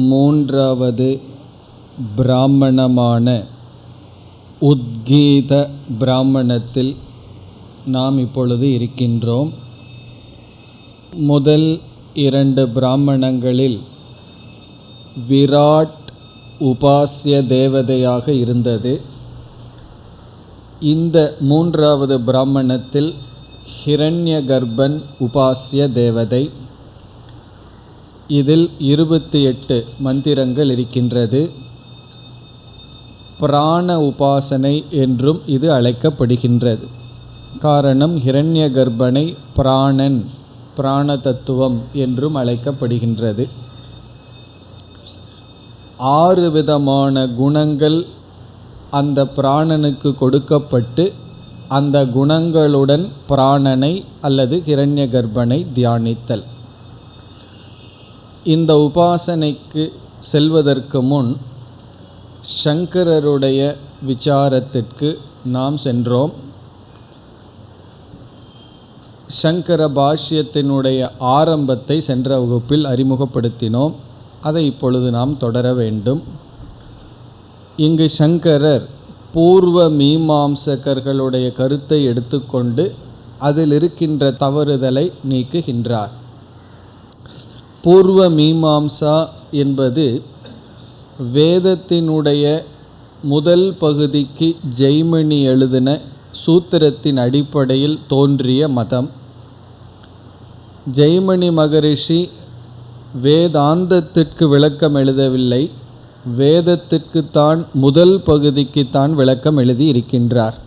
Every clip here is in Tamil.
மூன்றாவது பிராமணமான உத்கீத பிராமணத்தில் நாம் இப்பொழுது இருக்கின்றோம். முதல் 2 பிராமணங்களில் விராட் உபாசிய தேவதையாக இருந்தது. இந்த மூன்றாவது பிராமணத்தில் ஹிரண்யகர்பன் உபாசிய தேவதை. இதில் 28 மந்திரங்கள் இருக்கின்றது. பிராண உபாசனை என்றும் இது அழைக்கப்படுகின்றது. காரணம் ஹிரண்யகர்பனை பிராணன், பிராண தத்துவம் என்றும் அழைக்கப்படுகின்றது. 6 விதமான குணங்கள் அந்த பிராணனுக்கு கொடுக்கப்பட்டு அந்த குணங்களுடன் பிராணனை அல்லது ஹிரண்யகர்பனை தியானித்தல். இந்த உபாசனைக்கு செல்வதற்கு முன் சங்கரருடைய விசாரத்திற்கு நாம் சென்றோம். சங்கர பாஷ்யத்தினுடைய ஆரம்பத்தை சென்ற வகுப்பில் அறிமுகப்படுத்தினோம். அதை இப்பொழுது நாம் தொடர வேண்டும். இங்கு சங்கரர் பூர்வ மீமாம்சகர்களுடைய கருத்தை எடுத்துக்கொண்டு அதில் இருக்கின்ற தவறுதலை நீக்குகின்றார். பூர்வ மீமாம்சா என்பது வேதத்தினுடைய முதல் பகுதிக்கு ஜெய்மினி எழுதின சூத்திரத்தின் அடிப்படையில் தோன்றிய மதம். ஜெய்மினி மகரிஷி வேதாந்தத்திற்கு விளக்கம் எழுதவில்லை, வேதத்திற்குத்தான் முதல் பகுதிக்குத்தான் விளக்கம் எழுதி இருக்கின்றார்.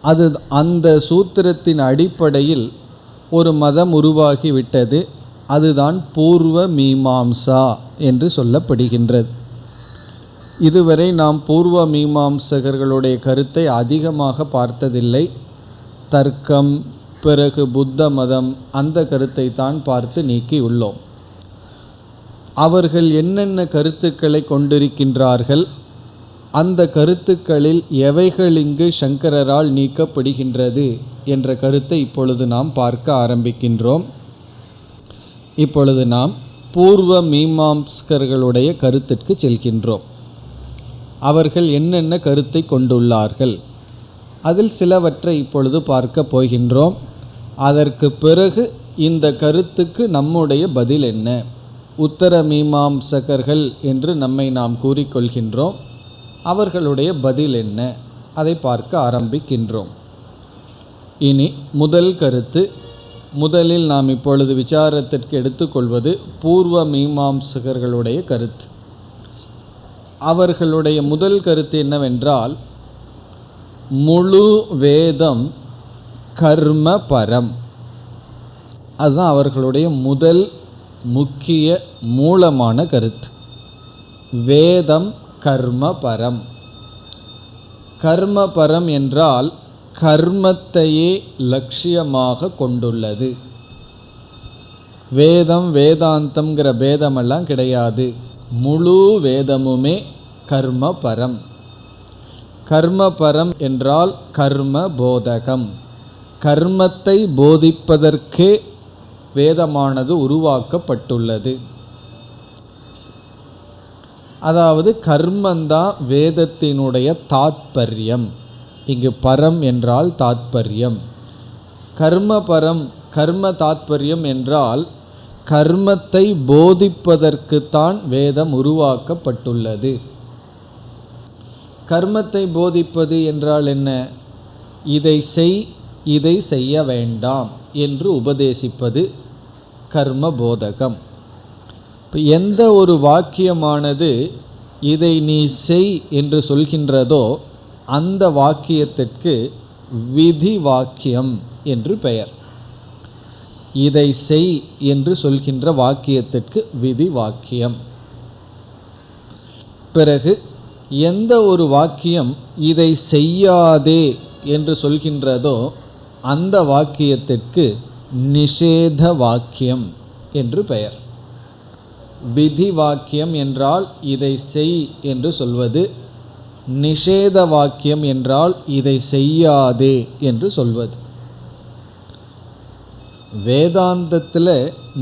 அது அந்த சூத்திரத்தின் அடிப்படையில் ஒரு மதம் உருவாகிவிட்டது. அதுதான் பூர்வ மீமாம்சா என்று சொல்லப்படுகின்றது. இதுவரை நாம் பூர்வ மீமாம்சகர்களுடைய கருத்தை அதிகமாக பார்த்ததில்லை. தர்க்கம், பிறகு புத்த மதம், அந்த கருத்தை தான் பார்த்து நீக்கியுள்ளோம். அவர்கள் என்னென்ன கருத்துக்களை கொண்டிருக்கின்றார்கள், அந்த கருத்துக்களில் எவைகள் இங்கு சங்கரரால் நீக்கப்படுகின்றது என்ற கருத்தை இப்பொழுது நாம் பார்க்க ஆரம்பிக்கின்றோம். இப்பொழுது நாம் பூர்வ மீமாம்சகர்களுடைய கருத்திற்கு செல்கின்றோம். அவர்கள் என்னென்ன கருத்தை கொண்டுள்ளார்கள், அதில் சிலவற்றை இப்பொழுது பார்க்க போகின்றோம். அதற்கு பிறகு இந்த கருத்துக்கு நம்முடைய பதில் என்ன, உத்தர மீமாம்சகர்கள் என்று நம்மை நாம் கூறிக்கொள்கின்றோம், அவர்களுடைய பதில் என்ன, அதை பார்க்க ஆரம்பிக்கின்றோம். இனி முதல் கருத்து. முதலில் நாம் இப்பொழுது விசாரத்திற்கு எடுத்துக்கொள்வது பூர்வ மீமாம்சகர்களுடைய கருத்து. அவர்களுடைய முதல் கருத்து என்னவென்றால், முழு வேதம் கர்ம பரம். அதுதான் அவர்களுடைய முதல் முக்கிய மூலமான கருத்து. வேதம் கர்ம பரம். கர்ம பரம் என்றால் கர்மத்தையே லட்சியமாக கொண்டுள்ளது. வேதம் வேதாந்தம்ங்கிற பேதமெல்லாம் கிடையாது. முழு வேதமுமே கர்ம பரம். கர்ம பரம் என்றால் கர்ம போதகம். கர்மத்தை போதிப்பதற்கே வேதமானது உருவாக்கப்பட்டுள்ளது. அதாவது கர்மந்தான் வேதத்தினுடைய தாத்பரியம். இங்கு பரம் என்றால் தாத்பரியம். கர்ம பரம், கர்ம தாத்பரியம் என்றால் கர்மத்தை போதிப்பதற்குத்தான் வேதம் உருவாக்கப்பட்டுள்ளது. கர்மத்தை போதிப்பது என்றால் என்ன? இதை செய், இதை செய்ய வேண்டாம் என்று உபதேசிப்பது கர்ம போதகம். எந்த ஒரு வாக்கியமானது இதை நீ செய் என்று சொல்கின்றதோ அந்த வாக்கியத்திற்கு விதி வாக்கியம் என்று பெயர். இதை செய் என்று சொல்கின்ற வாக்கியத்திற்கு விதி வாக்கியம். பிறகு எந்த ஒரு வாக்கியம் இதை செய்யாதே என்று சொல்கின்றதோ அந்த வாக்கியத்திற்கு நிஷேத வாக்கியம் என்று பெயர். விதி வாக்கியம் என்றால் இதை செய் என்று சொல்வது, நிஷேத வாக்கியம் என்றால் இதை செய்யாதே என்று சொல்வது. வேதாந்தத்தில்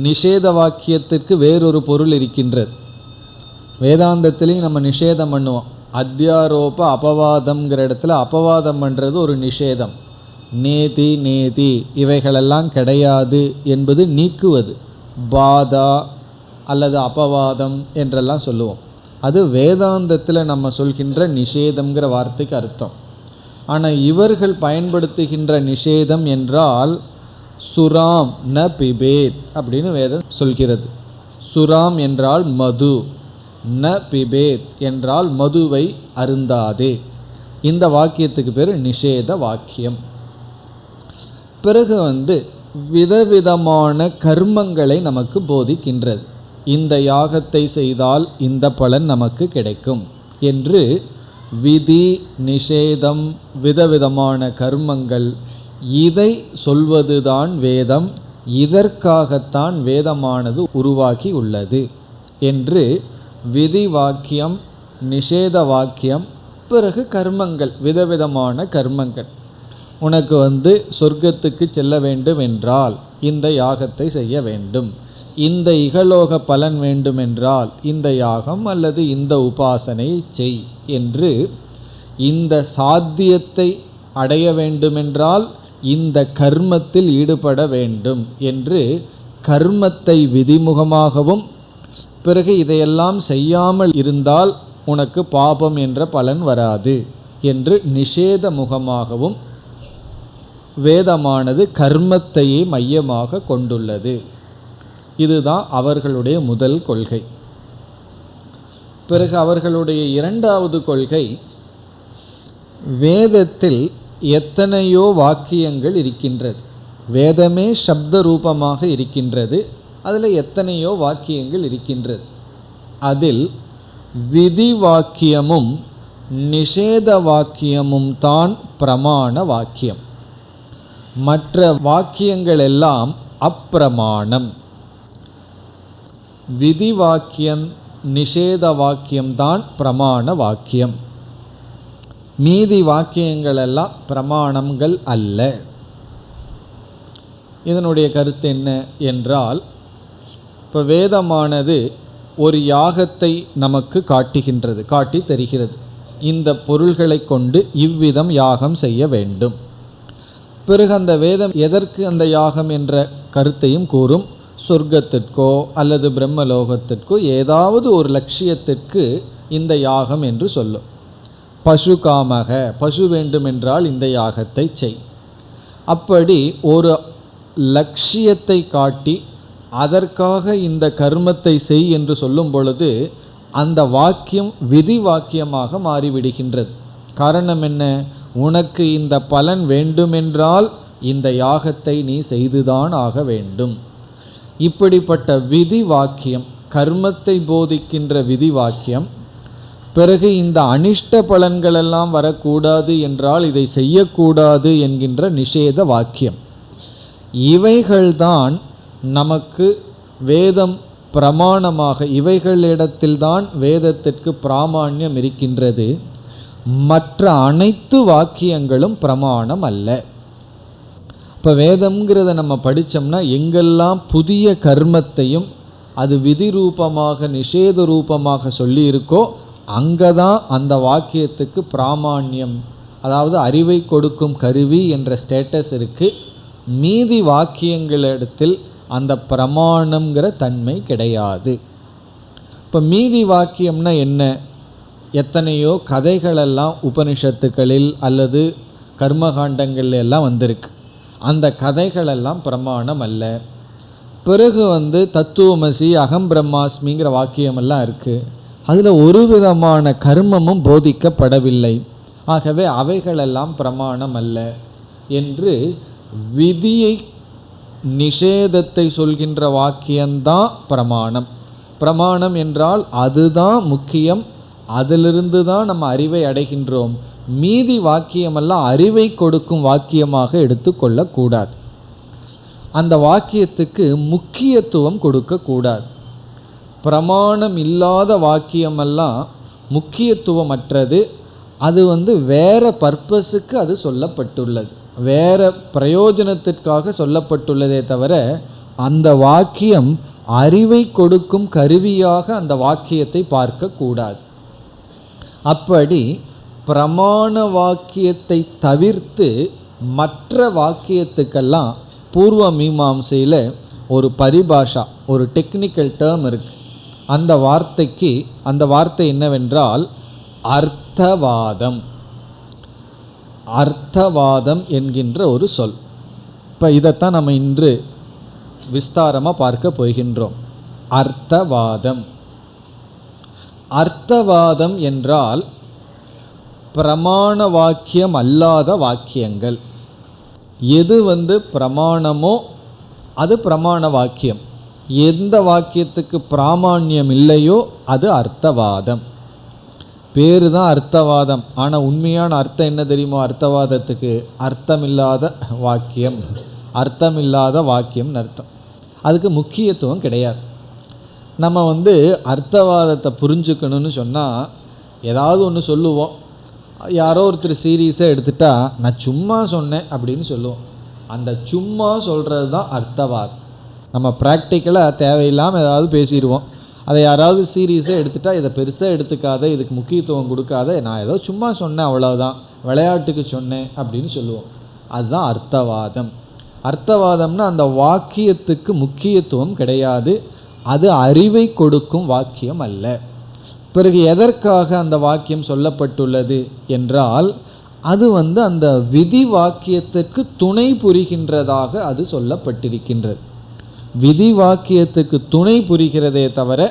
நிஷேத வாக்கியத்திற்கு வேறொரு பொருள் இருக்கின்றது. வேதாந்தத்திலையும் நம்ம நிஷேதம் பண்ணுவோம். அத்தியாரோப அபவாதம்ங்கிற இடத்துல அபவாதம் பண்ணுறது ஒரு நிஷேதம். நேதி நேதி இவைகளெல்லாம் கிடையாது என்பது நீக்குவது. பாதா அல்லது அபவாதம் என்றெல்லாம் சொல்லுவோம். அது வேதாந்தத்தில் நம்ம சொல்கின்ற நிஷேதம்ங்கிற வார்த்தைக்கு அர்த்தம். ஆனால் இவர்கள் பயன்படுத்துகின்ற நிஷேதம் என்றால் சுராம் ந பிபேத் அப்படின்னு வேதம் சொல்கிறது. சுராம் என்றால் மது, ந பிபேத் என்றால் மதுவை அருந்தாதே. இந்த வாக்கியத்துக்கு பேர் நிஷேத வாக்கியம். பிறகு விதவிதமான கர்மங்களை நமக்கு போதிக்கின்றது. இந்த யாகத்தை செய்தால் இந்த பலன் நமக்கு கிடைக்கும் என்று விதி நிஷேதம் விதவிதமான கர்மங்கள், இதை சொல்வதுதான் வேதம். இதற்காகத்தான் வேதமானது உருவாகி உள்ளது என்று விதி வாக்கியம், நிஷேத வாக்கியம், பிறகு கர்மங்கள், விதவிதமான கர்மங்கள். உனக்கு சொர்க்கத்துக்கு செல்ல வேண்டும் என்றால் இந்த யாகத்தை செய்ய வேண்டும், இந்த இகலோக பலன் வேண்டுமென்றால் இந்த யாகம் அல்லது இந்த உபாசனை செய் என்று, இந்த சாத்தியத்தை அடைய வேண்டுமென்றால் இந்த கர்மத்தில் ஈடுபட வேண்டும் என்று கர்மத்தை விதிமுகமாகவும், பிறகு இதையெல்லாம் செய்யாமல் இருந்தால் உனக்கு பாபம் என்ற பலன் வராது என்று நிஷேத முகமாகவும் வேதமானது கர்மத்தையே மையமாக கொண்டுள்ளது. இதுதான் அவர்களுடைய முதல் கொள்கை. பிறகு அவர்களுடைய இரண்டாவது கொள்கை, வேதத்தில் எத்தனையோ வாக்கியங்கள் இருக்கின்றது. வேதமே சப்த ரூபமாக இருக்கின்றது. அதில் எத்தனையோ வாக்கியங்கள் இருக்கின்றது. அதில் விதி வாக்கியமும் நிஷேத வாக்கியமும் தான் பிரமாண வாக்கியம். மற்ற வாக்கியங்கள் எல்லாம் அப்பிரமாணம். விதி வாக்கியம் நிஷேத வாக்கியம்தான் பிரமாண வாக்கியம். மீதி வாக்கியங்கள் எல்லாம் பிரமாணங்கள் அல்ல. இதனுடைய கருத்து என்ன என்றால், இப்போ வேதமானது ஒரு யாகத்தை நமக்கு காட்டுகின்றது, காட்டி தருகிறது. இந்த பொருள்களை கொண்டு இவ்விதம் யாகம் செய்ய வேண்டும். பிறகு அந்த வேதம் எதற்கு அந்த யாகம் என்ற கருத்தையும் கூறும். சொர்க்கத்திற்கோ அல்லது பிரம்மலோகத்திற்கோ ஏதாவது ஒரு லட்சியத்திற்கு இந்த யாகம் என்று சொல்லும். பசு காமக, பசு வேண்டுமென்றால் இந்த யாகத்தை செய். அப்படி ஒரு லட்சியத்தை காட்டி அதற்காக இந்த கர்மத்தை செய் என்று சொல்லும் பொழுது அந்த வாக்கியம் விதி வாக்கியமாக மாறிவிடுகின்றது. காரணம் என்ன? உனக்கு இந்த பலன் வேண்டுமென்றால் இந்த யாகத்தை நீ செய்துதான் ஆக வேண்டும். இப்படிப்பட்ட விதி வாக்கியம், கர்மத்தை போதிக்கின்ற விதி வாக்கியம். பிறகு இந்த அனிஷ்ட பலன்களெல்லாம் வரக்கூடாது என்றால் இதை செய்யக்கூடாது என்கின்ற நிஷேத வாக்கியம். இவைகள்தான் நமக்கு வேதம் பிரமாணமாக, இவைகளிடத்தில்தான் வேதத்திற்கு பிராமாண்யம் இருக்கின்றது. மற்ற அனைத்து வாக்கியங்களும் பிரமாணம் அல்ல. இப்போ வேதம்ங்கிறத நம்ம படித்தோம்னா எங்கெல்லாம் புதிய கர்மத்தையும் அது விதி ரூபமாக நிஷேத ரூபமாக சொல்லி இருக்கோ அங்கே தான் அந்த வாக்கியத்துக்கு பிராமாண்யம், அதாவது அறிவை கொடுக்கும் கருவி என்ற ஸ்டேட்டஸ் இருக்குது. மீதி வாக்கியங்களிடத்தில் அந்த பிரமாணம்ங்கிற தன்மை கிடையாது. இப்போ மீதி வாக்கியம்னா என்ன? எத்தனையோ கதைகளெல்லாம் உபனிஷத்துக்களில் அல்லது கர்மகாண்டங்கள் எல்லாம் வந்திருக்கு. அந்த கதைகளெல்லாம் பிரமாணம் அல்ல. பிறகு தத்துவமசி அகம் பிரம்மாஸ்மிங்கிற வாக்கியமெல்லாம் இருக்குது. அதில் ஒரு விதமான கர்மமும் போதிக்கப்படவில்லை. ஆகவே அவைகளெல்லாம் பிரமாணம் அல்ல என்று விதியை நிஷேதத்தை சொல்கின்ற வாக்கியம்தான் பிரமாணம். பிரமாணம் என்றால் அதுதான் முக்கியம், அதிலிருந்து தான் நம்ம அறிவை அடைகின்றோம். மீதி வாக்கியமெல்லாம் அறிவை கொடுக்கும் வாக்கியமாக எடுத்துக்கொள்ளக்கூடாது. அந்த வாக்கியத்துக்கு முக்கியத்துவம் கொடுக்கக்கூடாது. பிரமாணம் இல்லாத வாக்கியமெல்லாம் முக்கியத்துவமற்றது. அது வேற பர்பஸுக்கு அது சொல்லப்பட்டுள்ளது. வேற பிரயோஜனத்திற்காக சொல்லப்பட்டுள்ளதே தவிர அந்த வாக்கியம் அறிவை கொடுக்கும் கருவியாக அந்த வாக்கியத்தை பார்க்க கூடாது. அப்படி பிரமாண வாக்கியத்தை தவிர்த்து மற்ற வாக்கியத்துக்கெல்லாம் பூர்வ மீமாம்சையில் ஒரு பரிபாஷா, ஒரு டெக்னிக்கல் டேர்ம் இருக்கு. அந்த வார்த்தை என்னவென்றால் அர்த்தவாதம். அர்த்தவாதம் என்கின்ற ஒரு சொல். இப்போ இதைத்தான் நம்ம இன்று விஸ்தாரமாக பார்க்க போகின்றோம். அர்த்தவாதம். அர்த்தவாதம் என்றால் பிரமாண வாக்கியம் அல்லாத வாக்கியங்கள். எது பிரமாணமோ அது பிரமாண வாக்கியம், எந்த வாக்கியத்துக்கு பிராமாண்யம் இல்லையோ அது அர்த்தவாதம். பேரு தான் அர்த்தவாதம், ஆனால் உண்மையான அர்த்தம் என்ன தெரியுமோ? அர்த்தவாதத்துக்கு அர்த்தமில்லாத வாக்கியம், அர்த்தமில்லாத வாக்கியம்னு அர்த்தம். அதுக்கு முக்கியத்துவம் கிடையாது. நம்ம அர்த்தவாதத்தை புரிஞ்சுக்கணும்னு சொன்னால் ஏதாவது ஒன்று சொல்லுவோம். யாரோ ஒருத்தர் சீரியஸாக எடுத்துட்டா நான் சும்மா சொன்னேன் அப்படின்னு சொல்லுவோம். அந்த சும்மா சொல்கிறது தான் அர்த்தவாதம். நம்ம ப்ராக்டிக்கலாக தேவையில்லாமல் ஏதாவது பேசிடுவோம். அதை யாராவது சீரியஸாக எடுத்துட்டா இதை பெருசாக எடுத்துக்காத, இதுக்கு முக்கியத்துவம் கொடுக்காத, நான் ஏதோ சும்மா சொன்னேன் அவ்வளோதான், விளையாட்டுக்கு சொன்னேன் அப்படின்னு சொல்லுவோம். அதுதான் அர்த்தவாதம். அர்த்தவாதம்னா அந்த வாக்கியத்துக்கு முக்கியத்துவம் கிடையாது, அது அறிவை கொடுக்கும் வாக்கியம் அல்ல. பிறகு எதற்காக அந்த வாக்கியம் சொல்லப்பட்டுள்ளது என்றால் அது அந்த விதி வாக்கியத்துக்கு துணை புரிகின்றதாக அது சொல்லப்பட்டிருக்கின்றது. விதி வாக்கியத்துக்கு துணை புரிகிறதே தவிர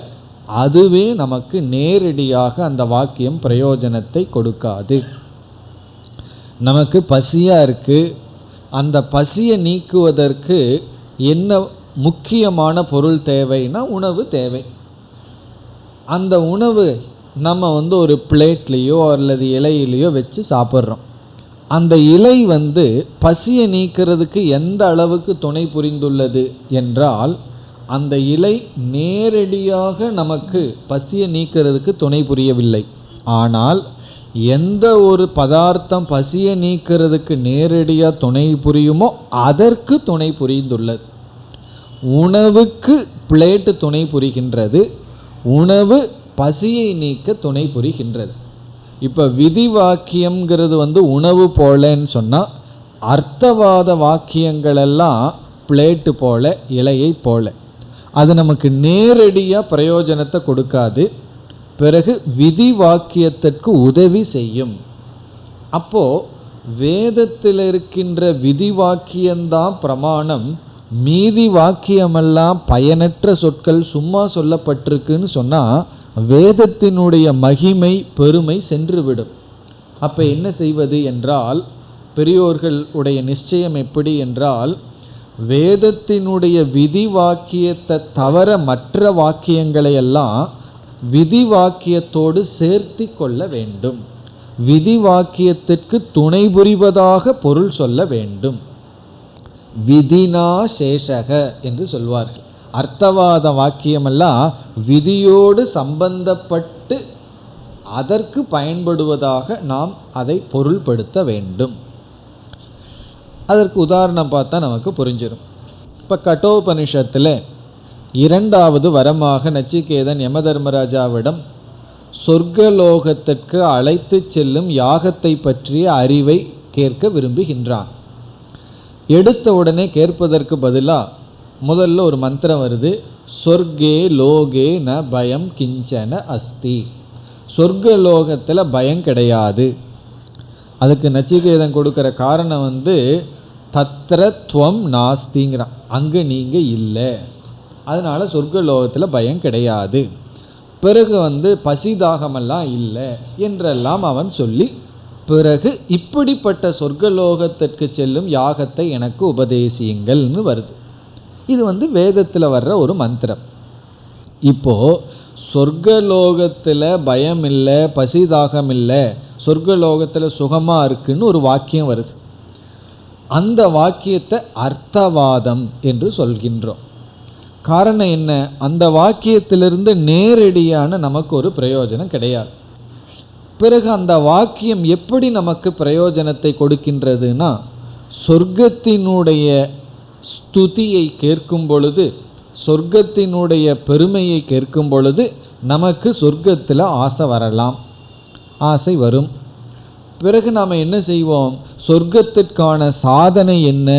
அதுவே நமக்கு நேரடியாக அந்த வாக்கியம் பிரயோஜனத்தை கொடுக்காது. நமக்கு பசியாக இருக்குது, அந்த பசியை நீக்குவதற்கு என்ன முக்கியமான பொருள் தேவைன்னா உணவு தேவை. அந்த உணவு நம்ம ஒரு பிளேட்லேயோ அல்லது இலையிலையோ வச்சு சாப்பிட்றோம். அந்த இலை பசியை நீக்கிறதுக்கு எந்த அளவுக்கு துணை புரிந்துள்ளது என்றால் அந்த இலை நேரடியாக நமக்கு பசியை நீக்கிறதுக்கு துணை புரியவில்லை. ஆனால் எந்த ஒரு பதார்த்தம் பசியை நீக்கிறதுக்கு நேரடியாக துணை புரியுமோ அதற்கு துணை புரிந்துள்ளது. உணவுக்கு பிளேட்டு துணை புரிகின்றது, உணவு பசியை நீக்க துணை புரிகின்றது. இப்போ விதி வாக்கியம்ங்கிறது உணவு போலன்னு சொன்னால் அர்த்தவாத வாக்கியங்கள் எல்லாம் பிளேட்டு போல, இலையை போல. அது நமக்கு நேரடியாக பிரயோஜனத்தை கொடுக்காது, பிறகு விதி வாக்கியத்திற்கு உதவி செய்யும். அப்போது வேதத்தில் இருக்கின்ற விதி வாக்கியம்தான் பிரமாணம், மீதி வாக்கியமெல்லாம் பயனற்ற சொற்கள் சும்மா சொல்லப்பட்டிருக்குன்னு சொன்னால் வேதத்தினுடைய மகிமை பெருமை சென்றுவிடும். அப்போ என்ன செய்வது என்றால், பெரியோர்களுடைய நிச்சயம் எப்படி என்றால், வேதத்தினுடைய விதி வாக்கியத்தை தவிர மற்ற வாக்கியங்களை எல்லாம் விதி வாக்கியத்தோடு சேர்த்தி கொள்ள வேண்டும். விதி வாக்கியத்திற்கு துணை புரிவதாக பொருள் சொல்ல வேண்டும். விதினா சேஷக என்று சொல்வார்கள். அர்த்தவாத வாக்கியமெல்லாம் விதியோடு சம்பந்தப்பட்டு அதற்கு பயன்படுவதாக நாம் அதை பொருள்படுத்த வேண்டும். அதற்கு உதாரணம் பார்த்தா நமக்கு புரிஞ்சிடும். இப்போ கட்டோபனிஷத்தில் 2வது வரமாக நச்சிகேதன் யமதர்மராஜாவிடம் சொர்க்கலோகத்திற்கு அழைத்து செல்லும் யாகத்தை பற்றிய அறிவை கேட்க விரும்புகின்றான். எடுத்த உடனே கேட்பதற்கு பதிலாக முதல்ல ஒரு மந்திரம் வருது, சொர்க்கே லோகே ந பயம் கிஞ்சன அஸ்தி. சொர்க்கலோகத்தில் பயம் கிடையாது. அதுக்கு நச்சிகேதன் கொடுக்குற காரணம் தத்ர துவம் நாஸ்திங்கிறான், அங்கே நீங்கள் இல்லை, அதனால் சொர்க்கலோகத்தில் பயம் கிடையாது. பிறகு பசிதாகமெல்லாம் இல்லை என்றெல்லாம் அவன் சொல்லி, பிறகு இப்படிப்பட்ட சொர்க்கலோகத்திற்கு செல்லும் யாகத்தை எனக்கு உபதேசியுங்கள்னு வருது. இது வேதத்தில் வர்ற ஒரு மந்திரம். இப்போது சொர்க்கலோகத்தில் பயம் இல்லை, பசிதாகம் இல்லை, சொர்க்கலோகத்தில் சுகமாக இருக்குன்னு ஒரு வாக்கியம் வருது. அந்த வாக்கியத்தை அர்த்தவாதம் என்று சொல்கின்றோம். காரணம் என்ன? அந்த வாக்கியத்திலிருந்து நேரடியான நமக்கு ஒரு பிரயோஜனம் கிடையாது. பிறகு அந்த வாக்கியம் எப்படி நமக்கு பிரயோஜனத்தை கொடுக்கின்றதுன்னா, சொர்க்கத்தினுடைய ஸ்துதியை கேட்கும் பொழுது, சொர்க்கத்தினுடைய பெருமையை கேட்கும் பொழுது நமக்கு சொர்க்கத்தில் ஆசை வரலாம், ஆசை வரும். பிறகு நாம் என்ன செய்வோம், சொர்க்கத்திற்கான சாதனை என்ன,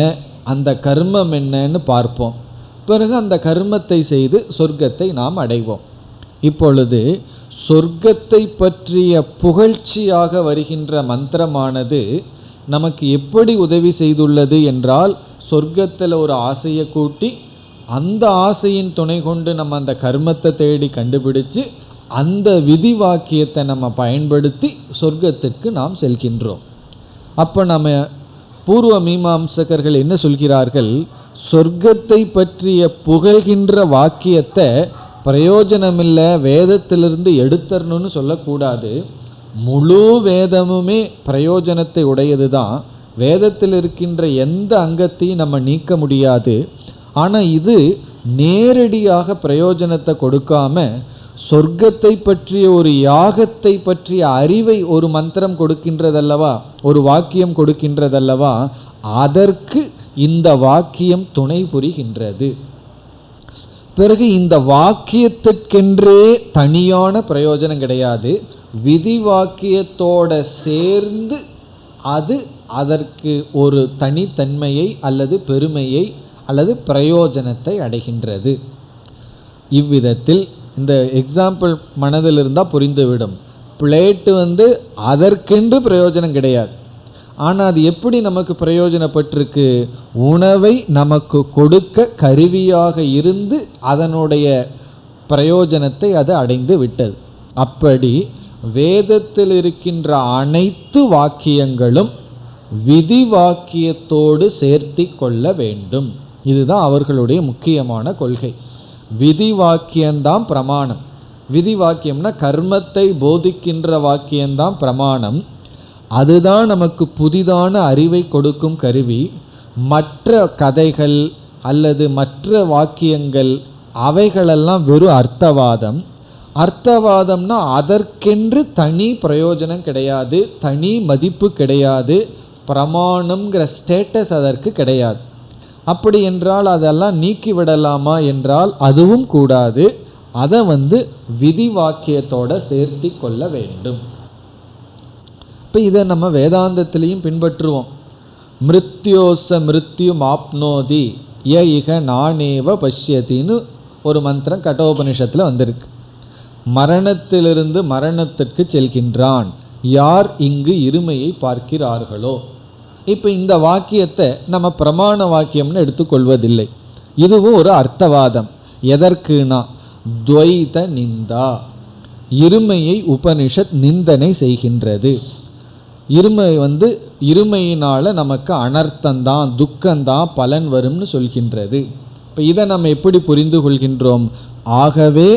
அந்த கர்மம் என்னன்னு பார்ப்போம். பிறகு அந்த கர்மத்தை செய்து சொர்க்கத்தை நாம் அடைவோம். இப்பொழுது சொர்க்கத்தை பற்றிய புகழ்ச்சியாக வருகின்ற மந்திரமானது நமக்கு எப்படி உதவி செய்துள்ளது என்றால், சொர்க்கத்தில் ஒரு ஆசையை கூட்டி அந்த ஆசையின் துணை கொண்டு நம்ம அந்த கர்மத்தை தேடி கண்டுபிடிச்சு அந்த விதி வாக்கியத்தை நம்ம பயன்படுத்தி சொர்க்கத்திற்கு நாம் செல்கின்றோம். அப்போ நம்ம பூர்வ மீமாம்சகர்கள் என்ன சொல்கிறார்கள், சொர்க்கத்தை பற்றிய புகழ்கின்ற வாக்கியத்தை பிரயோஜனமில்லை வேதத்திலிருந்து எடுத்தரணும்னு சொல்லக்கூடாது. முழு வேதமுமே பிரயோஜனத்தை உடையது தான். வேதத்தில் இருக்கின்ற எந்த அங்கத்தையும் நம்ம நீக்க முடியாது. ஆனால் இது நேரடியாக பிரயோஜனத்தை கொடுக்காம சொர்க்கத்தை பற்றிய ஒரு யாகத்தை பற்றிய அறிவை ஒரு மந்திரம் கொடுக்கின்றதல்லவா, ஒரு வாக்கியம் கொடுக்கின்றதல்லவா, அதற்கு இந்த வாக்கியம் துணை புரிகின்றது. பிறகு இந்த வாக்கியத்திற்கென்றே தனியான பிரயோஜனம் கிடையாது, விதி வாக்கியத்தோட சேர்ந்து அது அதற்கு ஒரு தனித்தன்மையை அல்லது பெருமையை அல்லது பிரயோஜனத்தை அடைகின்றது. இவ்விதத்தில் இந்த எக்ஸாம்பிள் மனதில் இருந்தால் புரிந்துவிடும். பிளேட்டு அதற்கென்று பிரயோஜனம் கிடையாது. ஆனால் அது எப்படி நமக்கு பிரயோஜனப்பட்டிருக்கு, உணவை நமக்கு கொடுக்க கருவியாக இருந்து அதனுடைய பிரயோஜனத்தை அது அடைந்து விட்டது. அப்படி வேதத்தில் இருக்கின்ற அனைத்து வாக்கியங்களும் விதி வாக்கியத்தோடு சேர்த்தி கொள்ள வேண்டும். இதுதான் அவர்களுடைய முக்கியமான கொள்கை. விதி வாக்கியம்தான் பிரமாணம். விதி வாக்கியம்னா கர்மத்தை போதிக்கின்ற வாக்கியம்தான் பிரமாணம். அதுதான் நமக்கு புதிதான அறிவை கொடுக்கும் கருவி. மற்ற கதைகள் அல்லது மற்ற வாக்கியங்கள் அவைகளெல்லாம் வெறும் அர்த்தவாதம். அர்த்தவாதம்னா அதற்கென்று தனி பிரயோஜனம் கிடையாது, தனி மதிப்பு கிடையாது, பிரமாணம்ங்கிற ஸ்டேட்டஸ் அதற்கு கிடையாது. அப்படி என்றால் அதெல்லாம் நீக்கிவிடலாமா என்றால் அதுவும் கூடாது. அதை விதி வாக்கியத்தோட சேர்த்தி கொள்ள வேண்டும். இப்போ இதை நம்ம வேதாந்தத்திலையும் பின்பற்றுவோம். மிருத்யோச மிருத்யு மாப்னோதி ய இக நானேவ பஷ்யத்தின்னு ஒரு மந்திரம் கட்டோபனிஷத்தில் வந்திருக்கு. மரணத்திலிருந்து மரணத்திற்கு செல்கின்றான் யார் இங்கு இருமையை பார்க்கிறார்களோ. இப்போ இந்த வாக்கியத்தை நம்ம பிரமாண வாக்கியம்னு எடுத்துக்கொள்வதில்லை. இதுவும் ஒரு அர்த்தவாதம். எதற்குனா துவைத நிந்தா, இருமையை உபனிஷத் நிந்தனை செய்கின்றது. இருமை இருமையினால நமக்கு அனர்த்தந்தான், துக்கந்தான் பலன் வரும்னு சொல்கின்றது. இப்போ இதை நம்ம எப்படி புரிந்து கொள்கின்றோம், ஆகவே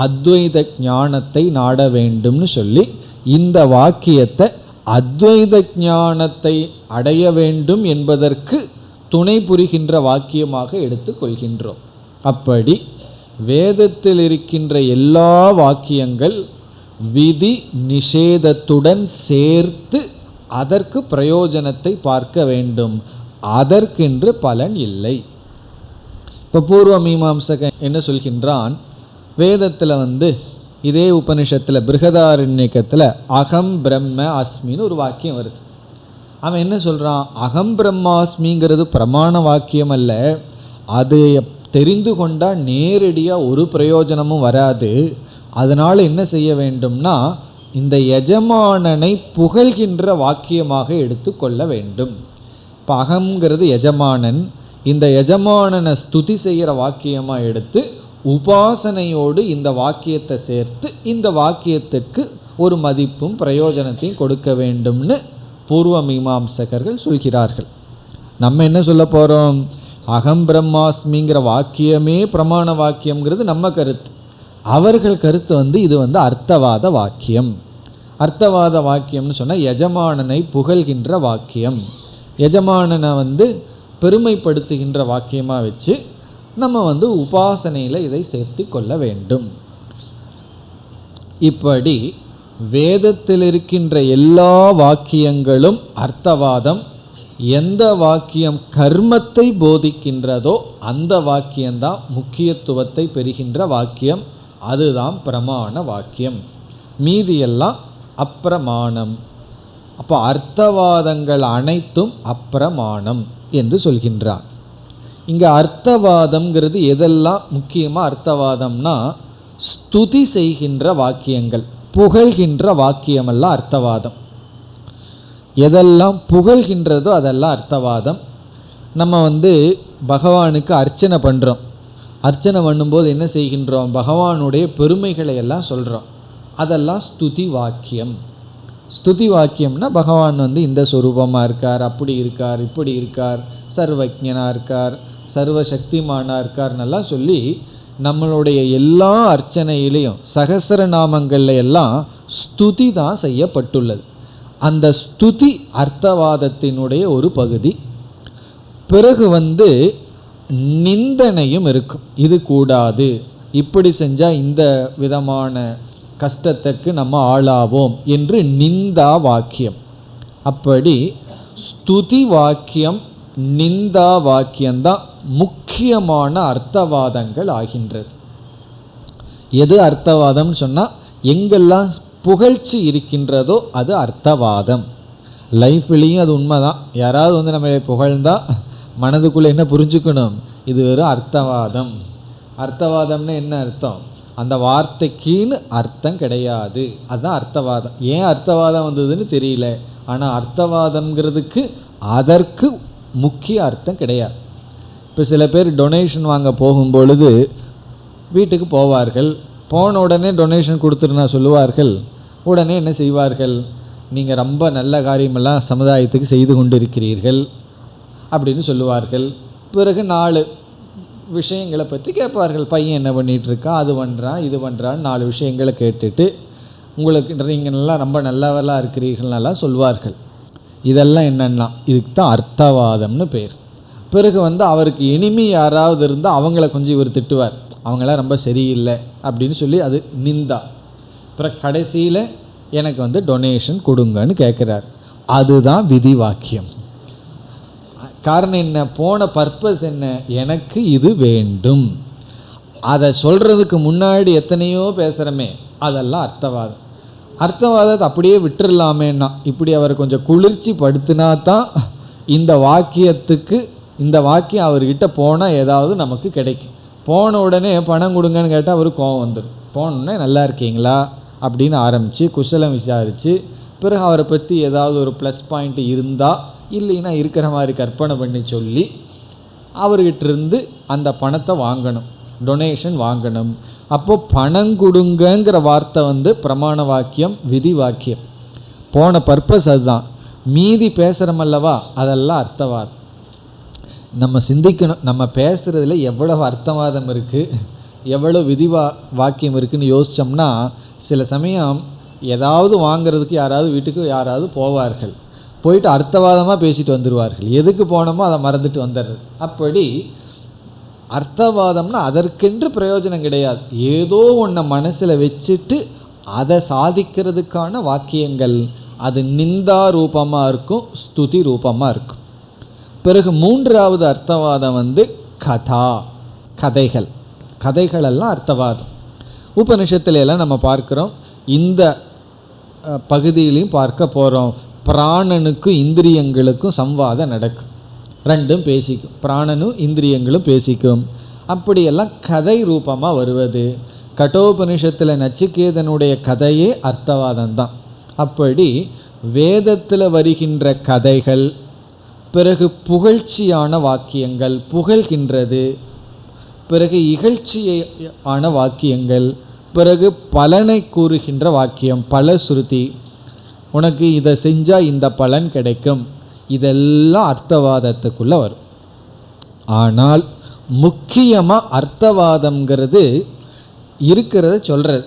அத்வைத ஞானத்தை நாட வேண்டும்னு சொல்லி இந்த வாக்கியத்தை அத்வைத ஞானத்தை அடைய வேண்டும் என்பதற்கு துணை புரிகின்ற வாக்கியமாக எடுத்துக்கொள்கின்றோம். அப்படி வேதத்தில் இருக்கின்ற எல்லா வாக்கியங்கள் விதி நிஷேதத்துடன் சேர்த்து அதற்கு பிரயோஜனத்தை பார்க்க வேண்டும், அதற்கென்று பலன் இல்லை. இப்போ பூர்வ மீமாம்சகன் என்ன சொல்கின்றான், வேதத்தில் இதே உபனிஷத்தில் பிருகதாரண்யக்கத்தில் அகம் பிரம்ம அஸ்மின்னு ஒரு வாக்கியம் வருது. அவன் என்ன சொல்கிறான், அகம் பிரம்மாஸ்மிங்கிறது பிரமாண வாக்கியம் அல்ல, அது தெரிந்து கொண்டால் நேரடியாக ஒரு பிரயோஜனமும் வராது. அதனால் என்ன செய்ய வேண்டும்னா இந்த எஜமானனை புகழ்கின்ற வாக்கியமாக எடுத்துக்கொள்ள வேண்டும். இப்போ அகங்கிறது எஜமானன், இந்த எஜமானனை ஸ்துதி செய்கிற வாக்கியமாக எடுத்து உபாசனையோடு இந்த வாக்கியத்தை சேர்த்து இந்த வாக்கியத்திற்கு ஒரு மதிப்பும் பிரயோஜனத்தையும் கொடுக்க வேண்டும்னு பூர்வ மீமாம்சகர்கள் சொல்கிறார்கள். நம்ம என்ன சொல்ல போகிறோம், அகம் பிரம்மாஸ்மிங்கிற வாக்கியமே பிரமாண வாக்கியம்ங்கிறது நம்ம கருத்து. அவர்கள் கருத்து இது அர்த்தவாத வாக்கியம். அர்த்தவாத வாக்கியம்னு சொன்னால் எஜமானனை புகழ்கின்ற வாக்கியம், எஜமானனை பெருமைப்படுத்துகின்ற வாக்கியமாக வச்சு நம்ம உபாசனையில் இதை சேர்த்து கொள்ள வேண்டும். இப்படி வேதத்தில் இருக்கின்ற எல்லா வாக்கியங்களும் அர்த்தவாதம், எந்த வாக்கியம் கர்மத்தை போதிக்கின்றதோ அந்த வாக்கியம்தான் முக்கியத்துவத்தை பெறுகின்ற வாக்கியம். அதுதான் பிரமாண வாக்கியம். மீதியெல்லாம் அப்பிரமாணம். அப்போ அர்த்தவாதங்கள் அனைத்தும் அப்பிரமாணம் என்று சொல்கின்றார். இங்கே அர்த்தவாதம்ங்கிறது எதெல்லாம் முக்கியமாக அர்த்தவாதம்னா, ஸ்துதி செய்கின்ற வாக்கியங்கள், புகழ்கின்ற வாக்கியமெல்லாம் அர்த்தவாதம். எதெல்லாம் புகழ்கின்றதோ அதெல்லாம் அர்த்தவாதம். நம்ம பகவானுக்கு அர்ச்சனை பண்ணுறோம். அர்ச்சனை பண்ணும்போது என்ன செய்கின்றோம்? பகவானுடைய பெருமைகளை எல்லாம் சொல்கிறோம். அதெல்லாம் ஸ்துதி வாக்கியம். ஸ்துதி வாக்கியம்னா பகவான் இந்த ஸ்வரூபமாக இருக்கார், அப்படி இருக்கார், இப்படி இருக்கார், சர்வஜனாக இருக்கார், சர்வசக்திமானாக இருக்கார்னெல்லாம் சொல்லி நம்மளுடைய எல்லா அர்ச்சனையிலையும் சகஸ்ரநாமங்கள்ல எல்லாம் ஸ்துதி தான் செய்யப்பட்டுள்ளது. அந்த ஸ்துதி அர்த்தவாதத்தினுடைய ஒரு பகுதி. பிறகு நிந்தனையும் இருக்கும். இது கூடாது, இப்படி செஞ்சால் இந்த விதமான கஷ்டத்துக்கு நம்ம ஆளாவோம் என்று நிந்தா வாக்கியம். அப்படி ஸ்துதி வாக்கியம், நிந்தா வாக்கியம்தான் முக்கியமான அர்த்தவாதங்கள் ஆகின்றது. எது அர்த்தவாதம்னு சொன்னால், எங்கெல்லாம் புகழ்ச்சி இருக்கின்றதோ அது அர்த்தவாதம். லைஃப்லேயும் அது உண்மைதான். யாராவது நம்ம புகழ்ந்தா மனதுக்குள்ளே என்ன புரிஞ்சுக்கணும்? இது வெறும் அர்த்தவாதம். அர்த்தவாதம்னு என்ன அர்த்தம்? அந்த வார்த்தைக்குன்னு அர்த்தம் கிடையாது. அதுதான் அர்த்தவாதம். ஏன் அர்த்தவாதம் வந்ததுன்னு தெரியல. ஆனால் அர்த்தவாதம்ங்கிறதுக்கு அதற்கு முக்கிய அர்த்தம் கிடையாது. இப்போ சில பேர் டொனேஷன் வாங்க போகும்பொழுது வீட்டுக்கு போவார்கள். போன உடனே டொனேஷன் கொடுத்துருன்னா சொல்லுவார்கள். உடனே என்ன செய்வார்கள்? நீங்கள் ரொம்ப நல்ல காரியமெல்லாம் சமுதாயத்துக்கு செய்து கொண்டு இருக்கிறீர்கள் அப்படின்னு சொல்லுவார்கள். பிறகு 4 விஷயங்களை பற்றி கேட்பார்கள். பையன் என்ன பண்ணிகிட்ருக்கா, அது பண்ணுறான், இது பண்ணுறான்னு 4 விஷயங்களை கேட்டுட்டு உங்களுக்கு நீங்கள் நல்லா ரொம்ப நல்லவெல்லாம் இருக்கிறீர்கள்னெல்லாம் சொல்வார்கள். இதெல்லாம் என்னென்னா இதுக்கு தான் அர்த்தவாதம்னு பேர். பிறகு அவருக்கு இனிமே யாராவது இருந்தால் அவங்கள கொஞ்சம் இவர் திட்டுவார். அவங்களாம் ரொம்ப சரியில்லை அப்படின்னு சொல்லி அது நிந்தா. அப்புறம் கடைசியில் எனக்கு டொனேஷன் கொடுங்கன்னு கேட்குறார். அதுதான் விதி வாக்கியம். காரணம் என்ன? போன பர்பஸ் என்ன? எனக்கு இது வேண்டும். அதை சொல்கிறதுக்கு முன்னாடி எத்தனையோ பேசுகிறோமே, அதெல்லாம் அர்த்தவாதம். அர்த்தவாதத்தை அப்படியே விட்டுடலாமேன்னா, இப்படி அவரை கொஞ்சம் குளிர்ச்சி படுத்தினா தான் இந்த வாக்கியத்துக்கு, இந்த வாக்கியம் அவர்கிட்ட போனால் ஏதாவது நமக்கு கிடைக்கும். போன உடனே பணம் கொடுங்கன்னு கேட்டால் அவருக்கு கோவம் வந்துடும். போனோடனே நல்லா இருக்கீங்களா அப்படின்னு ஆரம்பித்து குசலம் விசாரித்து, பிறகு அவரை பற்றி ஏதாவது ஒரு ப்ளஸ் பாயிண்ட் இருந்தால், இல்லைன்னா இருக்கிற மாதிரி கற்பனை பண்ணி சொல்லி அவர்கிட்டருந்து அந்த பணத்தை வாங்கணும், டொனேஷன் வாங்கணும். அப்போது பணம் கொடுங்கங்கிற வார்த்தை பிரமாண வாக்கியம், விதி வாக்கியம். போன பர்பஸ் அதுதான். மீதி பேசுகிறோமல்லவா, அதெல்லாம் அர்த்தவாதம். நம்ம சிந்திக்கணும், நம்ம பேசுகிறதுல எவ்வளவு அர்த்தவாதம் இருக்குது, எவ்வளோ விதி வாக்கியம் இருக்குதுன்னு யோசித்தோம்னா, சில சமயம் ஏதாவது வாங்கிறதுக்கு யாராவது வீட்டுக்கு யாராவது போவார்கள். போயிட்டு அர்த்தவாதமாக பேசிட்டு வந்துடுவார்கள். எதுக்கு போனோமோ அதை மறந்துட்டு வந்துடுறது. அப்படி அர்த்தவாதம்னா அதற்கென்று பிரயோஜனம் கிடையாது. ஏதோ ஒன்றை மனசில் வச்சுட்டு அதை சாதிக்கிறதுக்கான வாக்கியங்கள். அது நிந்தா ரூபமாக இருக்கும், ஸ்துதி ரூபமாக இருக்கும். பிறகு 3வது அர்த்தவாதம் கதா, கதைகள். கதைகளெல்லாம் அர்த்தவாதம். உபனிஷத்துல எல்லாம் நம்ம பார்க்குறோம். இந்த பகுதியிலையும் பார்க்க போகிறோம். பிராணனுக்கும் இந்திரியங்களுக்கும் சம்வாதம் நடக்கும். ரெண்டும் பேசிக்கும். பிராணனும் இந்திரியங்களும் பேசிக்கும். அப்படியெல்லாம் கதை ரூபமாக வருவது. கட்டோபனிஷத்தில் நச்சிகேதனுடைய கதையே அர்த்தவாதம் தான். அப்படி வேதத்தில் வருகின்ற கதைகள், பிறகு புகழ்ச்சியான வாக்கியங்கள், புகழ்கின்றது, பிறகு இகழ்ச்சியான வாக்கியங்கள், பிறகு பலனை கூறுகின்ற வாக்கியம், பலஸ்ருதி, உனக்கு இதை செஞ்சால் இந்த பலன் கிடைக்கும், இதெல்லாம் அர்த்தவாதத்துக்குள்ளே வரும். ஆனால் முக்கியமாக அர்த்தவாதம்ங்கிறது இருக்கிறத சொல்கிறது,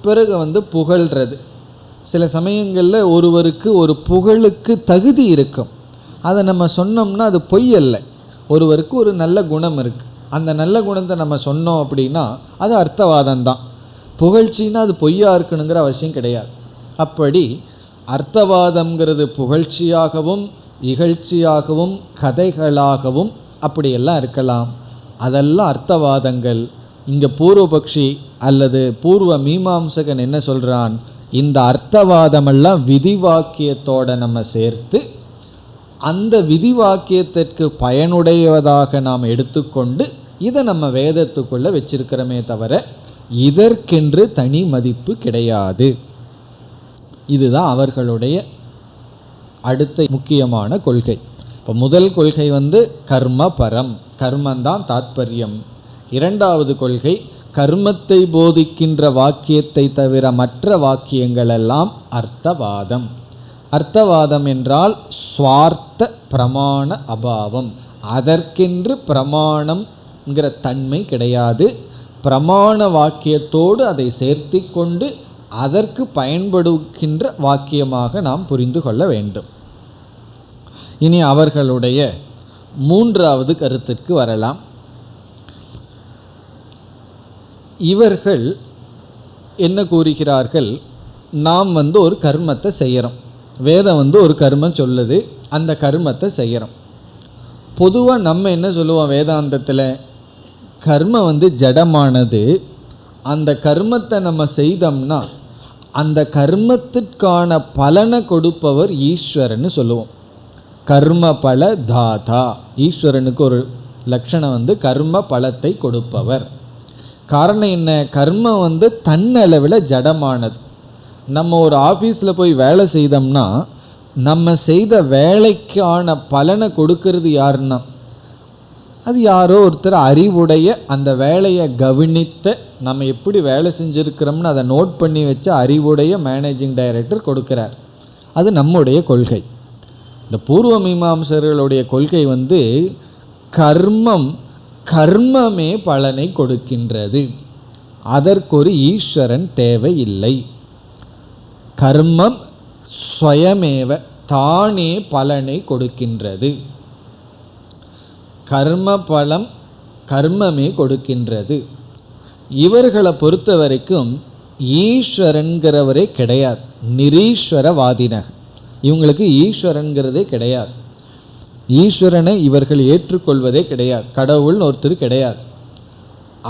பிறகு புகழ்கிறது. சில சமயங்களில் ஒருவருக்கு ஒரு புகழுக்கு தகுதி இருக்கும். அதை நம்ம சொன்னோம்னா அது பொய் அல்ல. ஒருவருக்கு ஒரு நல்ல குணம் இருக்குது, அந்த நல்ல குணத்தை நம்ம சொன்னோம் அப்படின்னா அது அர்த்தவாதம் தான். புகழ்ச்சின்னா அது பொய்யா இருக்கணுங்கிற அவசியம் கிடையாது. அப்படி அர்த்தவாதம்ங்கிறது புகழ்ச்சியாகவும் இகழ்ச்சியாகவும் கதைகளாகவும் அப்படியெல்லாம் இருக்கலாம். அதெல்லாம் அர்த்தவாதங்கள். இங்கே பூர்வபக்ஷி அல்லது பூர்வ மீமாம்சகன் என்ன சொல்கிறான், இந்த அர்த்தவாதமெல்லாம் விதிவாக்கியத்தோட நம்ம சேர்த்து அந்த விதிவாக்கியத்திற்கு பயனுடையதாக நாம் எடுத்துக்கொண்டு இதை நம்ம வேதத்துக்குள்ளே வச்சிருக்கிறோமே தவிர இதற்கென்று தனி மதிப்பு கிடையாது. இதுதான் அவர்களுடைய அடுத்த முக்கியமான கொள்கை. இப்போ முதல் கொள்கை கர்ம பரம், கர்மந்தான் தாத்பரியம். இரண்டாவது கொள்கை கர்மத்தை போதிக்கின்ற வாக்கியத்தை தவிர மற்ற வாக்கியங்கள் எல்லாம் அர்த்தவாதம். அர்த்தவாதம் என்றால் ஸ்வார்த்த பிரமாண அபாவம், அதற்கென்று பிரமாணம்ங்கிற தன்மை கிடையாது. பிரமாண வாக்கியத்தோடு அதை சேர்த்து கொண்டு அதற்கு பயன்படுகின்ற வாக்கியமாக நாம் புரிந்து கொள்ள வேண்டும். இனி அவர்களுடைய மூன்றாவது கருத்திற்கு வரலாம். இவர்கள் என்ன கூறுகிறார்கள், நாம் ஒரு கர்மத்தை செய்கிறோம், வேதம் ஒரு கர்மம் சொல்லுது, அந்த கர்மத்தை செய்கிறோம். பொதுவாக நம்ம என்ன சொல்லுவோம் வேதாந்தத்தில், கர்மம் ஜடமானது, அந்த கர்மத்தை நம்ம செய்தோம்னா அந்த கர்மத்திற்கான பலனை கொடுப்பவர் ஈஸ்வரன்னு சொல்லுவோம். கர்ம பல தாதா, ஈஸ்வரனுக்கு ஒரு லட்சணம் கர்ம பலத்தை கொடுப்பவர். காரணம் என்ன, கர்மம் தன்னளவில் ஜடமானது. நம்ம ஒரு ஆஃபீஸில் போய் வேலை செய்தோம்னா நம்ம செய்த வேலைக்கான பலனை கொடுக்கறது யாருன்னா அது யாரோ ஒருத்தர் அறிவுடைய, அந்த வேலையை கவனித்த, நம்ம எப்படி வேலை செஞ்சுருக்கிறோம்னு அதை நோட் பண்ணி வச்ச அறிவுடைய மேனேஜிங் டைரக்டர் கொடுக்கிறார். அது நம்முடைய கொள்கை. இந்த பூர்வ மீமாம்சர்களுடைய கொள்கை கர்மம் கர்மமே பலனை கொடுக்கின்றது, அதற்கொரு ஈஸ்வரன் தேவையில்லை. கர்மம் ஸ்வயமேவ, தானே பலனை கொடுக்கின்றது. கர்ம பலம் கர்மமே கொடுக்கின்றது. இவர்களை பொறுத்த வரைக்கும் ஈஸ்வரன்கிறவரே கிடையாது, நிரீஸ்வரவாதினக. இவங்களுக்கு ஈஸ்வரன்கிறதே கிடையாது. ஈஸ்வரனை இவர்கள் ஏற்றுக்கொள்வதே கிடையாது, கடவுள்னு ஒருத்தர் கிடையாது.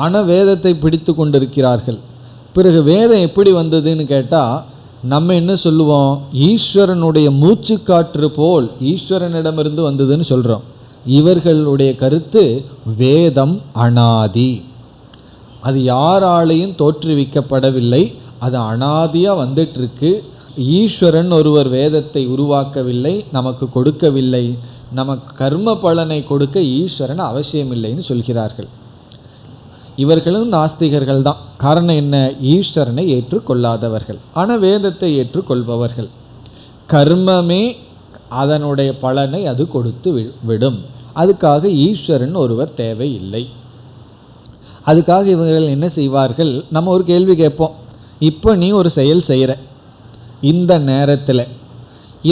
ஆனால் வேதத்தை பிடித்து கொண்டிருக்கிறார்கள். பிறகு வேதம் எப்படி வந்ததுன்னு கேட்டால் நம்ம என்ன சொல்லுவோம், ஈஸ்வரனுடைய மூச்சு காற்று போல் ஈஸ்வரனிடமிருந்து வந்ததுன்னு சொல்கிறோம். இவர்களுடைய கருத்து வேதம் அனாதி, அது யாராலையும் தோற்றுவிக்கப்படவில்லை, அது அனாதியாக வந்துட்டுருக்கு. ஈஸ்வரன் ஒருவர் வேதத்தை உருவாக்கவில்லை, நமக்கு கொடுக்கவில்லை, நமக்கு கர்ம பலனை கொடுக்க ஈஸ்வரன் அவசியமில்லைன்னு சொல்கிறார்கள். இவர்களும் நாஸ்திகர்கள் தான். காரணம் என்ன, ஈஸ்வரனை ஏற்றுக்கொள்ளாதவர்கள், ஆனால் வேதத்தை ஏற்றுக்கொள்பவர்கள். கர்மமே அதனுடைய பலனை அது கொடுத்து விடும், அதுக்காக ஈஸ்வரன் ஒருவர் தேவையில்லை. அதுக்காக இவர்கள் என்ன செய்வார்கள், நம்ம ஒரு கேள்வி கேட்போம், இப்போ நீ ஒரு செயல் செய்கிற, இந்த நேரத்தில்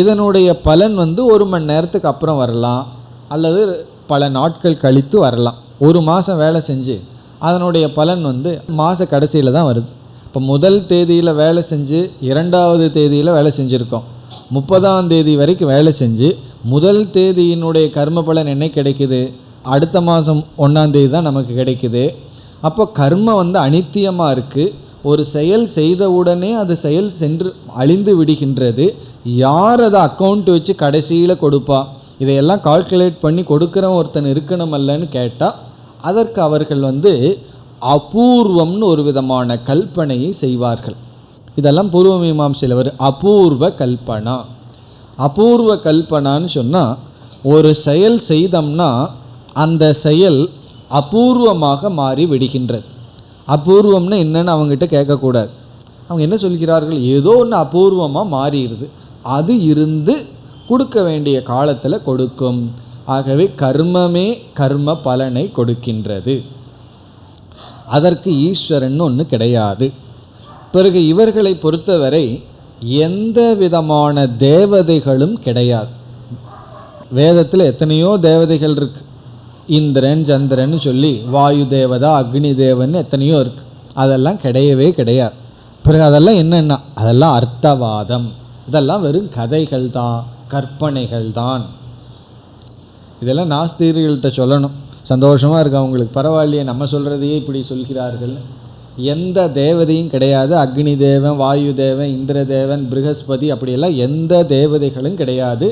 இதனுடைய பலன் 1 மணி நேரத்துக்கு அப்புறம் வரலாம், அல்லது பல நாட்கள் கழித்து வரலாம். ஒரு மாதம் வேலை செஞ்சு அதனுடைய பலன் மாத கடைசியில் தான் வருது. இப்போ முதல் தேதியில் வேலை செஞ்சு 2வது தேதியில் வேலை செஞ்சுருக்கோம், 30ஆம் தேதி வரைக்கும் வேலை செஞ்சு முதல் தேதியினுடைய கர்ம பலன் என்ன கிடைக்குது, அடுத்த மாதம் 1ஆம் தேதி தான் நமக்கு கிடைக்குது. அப்போ கர்மம் அனித்தியமாக இருக்குது. ஒரு செயல் செய்தவுடனே அது செயல் சென்று அழிந்து விடுகின்றது. யார் அதை அக்கௌண்ட் வச்சு கடைசியில் கொடுப்பா, இதையெல்லாம் கால்குலேட் பண்ணி கொடுக்குறவன் ஒருத்தன் இருக்கணுமல்லன்னு கேட்டால் அதற்கு அவர்கள் அபூர்வம்னு ஒரு விதமான கல்பனையை செய்வார்கள். இதெல்லாம் பூர்வ மீமாம்சையில் அபூர்வ கல்பனா. அபூர்வ கல்பனான்னு சொன்னால் ஒரு செயல் செய்தோம்னா அந்த செயல் அபூர்வமாக மாறி விடுகின்றது. அபூர்வம்னா என்னன்னு அவங்ககிட்ட கேட்கக்கூடாது. அவங்க என்ன சொல்கிறார்கள், ஏதோ ஒன்று அபூர்வமாக மாறிடுது, அது இருந்து கொடுக்க வேண்டிய காலத்தில் கொடுக்கும். ஆகவே கர்மமே கர்ம பலனை கொடுக்கின்றது, அதற்கு ஈஸ்வரன் ஒன்று கிடையாது. பிறகு இவர்களை பொறுத்தவரை எந்த விதமான தேவதைகளும் கிடையாது. வேதத்தில் எத்தனையோ தேவதைகள் இருக்கு, இந்திரன் சந்திரன் சொல்லி, வாயு தேவதா அக்னி தேவன் எத்தனையோ இருக்கு, அதெல்லாம் கிடையவே கிடையாது. பிறகு அதெல்லாம் என்னென்னா அதெல்லாம் அர்த்தவாதம், இதெல்லாம் வெறும் கதைகள் தான், கற்பனைகள் தான். இதெல்லாம் நாஸ்திகர்கள்ட்ட சொல்லணும். சந்தோஷமாக இருக்கு அவங்களுக்கு, பரவாயில்லையே நம்ம சொல்கிறதையே இப்படி சொல்கிறார்கள். எந்த தேவதையும் கிடையாது. அக்னி தேவன், வாயு தேவன், இந்திர தேவன், ப்ரகஸ்பதி அப்படியெல்லாம் எந்த தேவதைகளும் கிடையாது,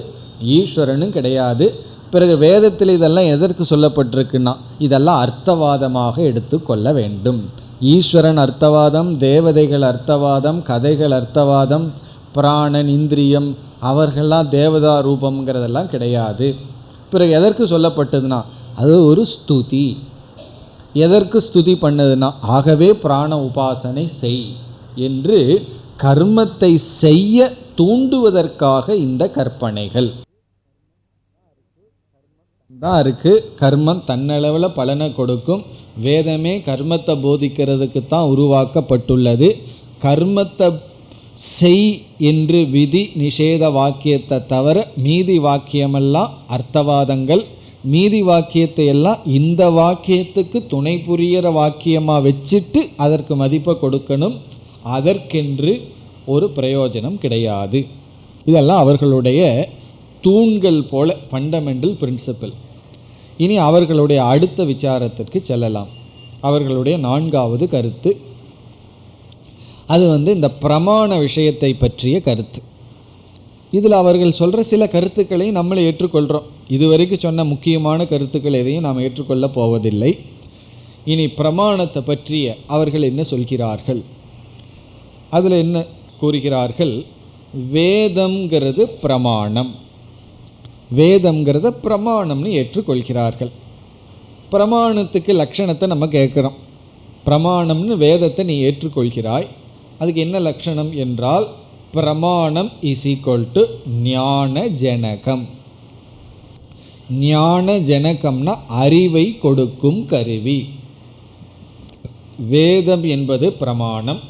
ஈஸ்வரனும் கிடையாது. பிறகு வேதத்தில் இதெல்லாம் எதற்கு சொல்லப்பட்டிருக்குன்னா இதெல்லாம் அர்த்தவாதமாக எடுத்துக்கொள்ள வேண்டும். ஈஸ்வரன் அர்த்தவாதம், தேவதைகள் அர்த்தவாதம், கதைகள் அர்த்தவாதம், பிராணன், இந்திரியம் அவர்கள்லாம் தேவதா ரூபம்ங்கிறதெல்லாம் கிடையாது. பிறகு எதற்கு சொல்லப்பட்டதுன்னா அது ஒரு ஸ்துதி. எதற்கு ஸ்துதி பண்ணதுன்னா ஆகவே பிராண உபாசனை செய் என்று கர்மத்தை செய்ய தூண்டுவதற்காக இந்த கற்பனைகள் தான் இருக்கு. கர்மம் தன்னளவில் பலனை கொடுக்கும். வேதமே கர்மத்தை போதிக்கிறதுக்கு தான் உருவாக்கப்பட்டுள்ளது. கர்மத்தை செய் என்று விதி நிஷேத வாக்கியத்தை தவிர மீதி வாக்கியமெல்லாம் அர்த்தவாதங்கள். மீதி வாக்கியத்தை எல்லாம் இந்த வாக்கியத்துக்கு துணை புரிகிற வாக்கியமாக வச்சுட்டு அதற்கு மதிப்பை கொடுக்கணும். அதற்கென்று ஒரு பிரயோஜனம் கிடையாது. இதெல்லாம் அவர்களுடைய தூண்கள் போல ஃபண்டமெண்டல் பிரின்சிபல். இனி அவர்களுடைய அடுத்த விசாரத்திற்கு செல்லலாம். அவர்களுடைய 4வது கருத்து அது இந்த பிரமாண விஷயத்தை பற்றிய கருத்து. இதில் அவர்கள் சொல்கிற சில கருத்துக்களை நம்மளை ஏற்றுக்கொள்கிறோம். இதுவரைக்கும் சொன்ன முக்கியமான கருத்துக்கள் எதையும் நாம் ஏற்றுக்கொள்ள போவதில்லை. இனி பிரமாணத்தை பற்றிய அவர்கள் என்ன சொல்கிறார்கள்? அதில் என்ன கூறுகிறார்கள்? வேதம்ங்கிறது பிரமாணம், வேதம்ங்கிறத பிரமாணம்னு ஏற்றுக்கொள்கிறார்கள். பிரமாணத்துக்கு லட்சணத்தை நம்ம கேட்குறோம். பிரமாணம்னு வேதத்தை நீ ஏற்றுக்கொள்கிறாய், அதுக்கு என்ன லட்சணம் என்றால் பிரமாணம் இஸ் ஈக்குவல் டு ஞான ஜனகம். ஞான ஜனகம்னா அறிவை கொடுக்கும் கருவி. வேதம் என்பது பிரமாணம்.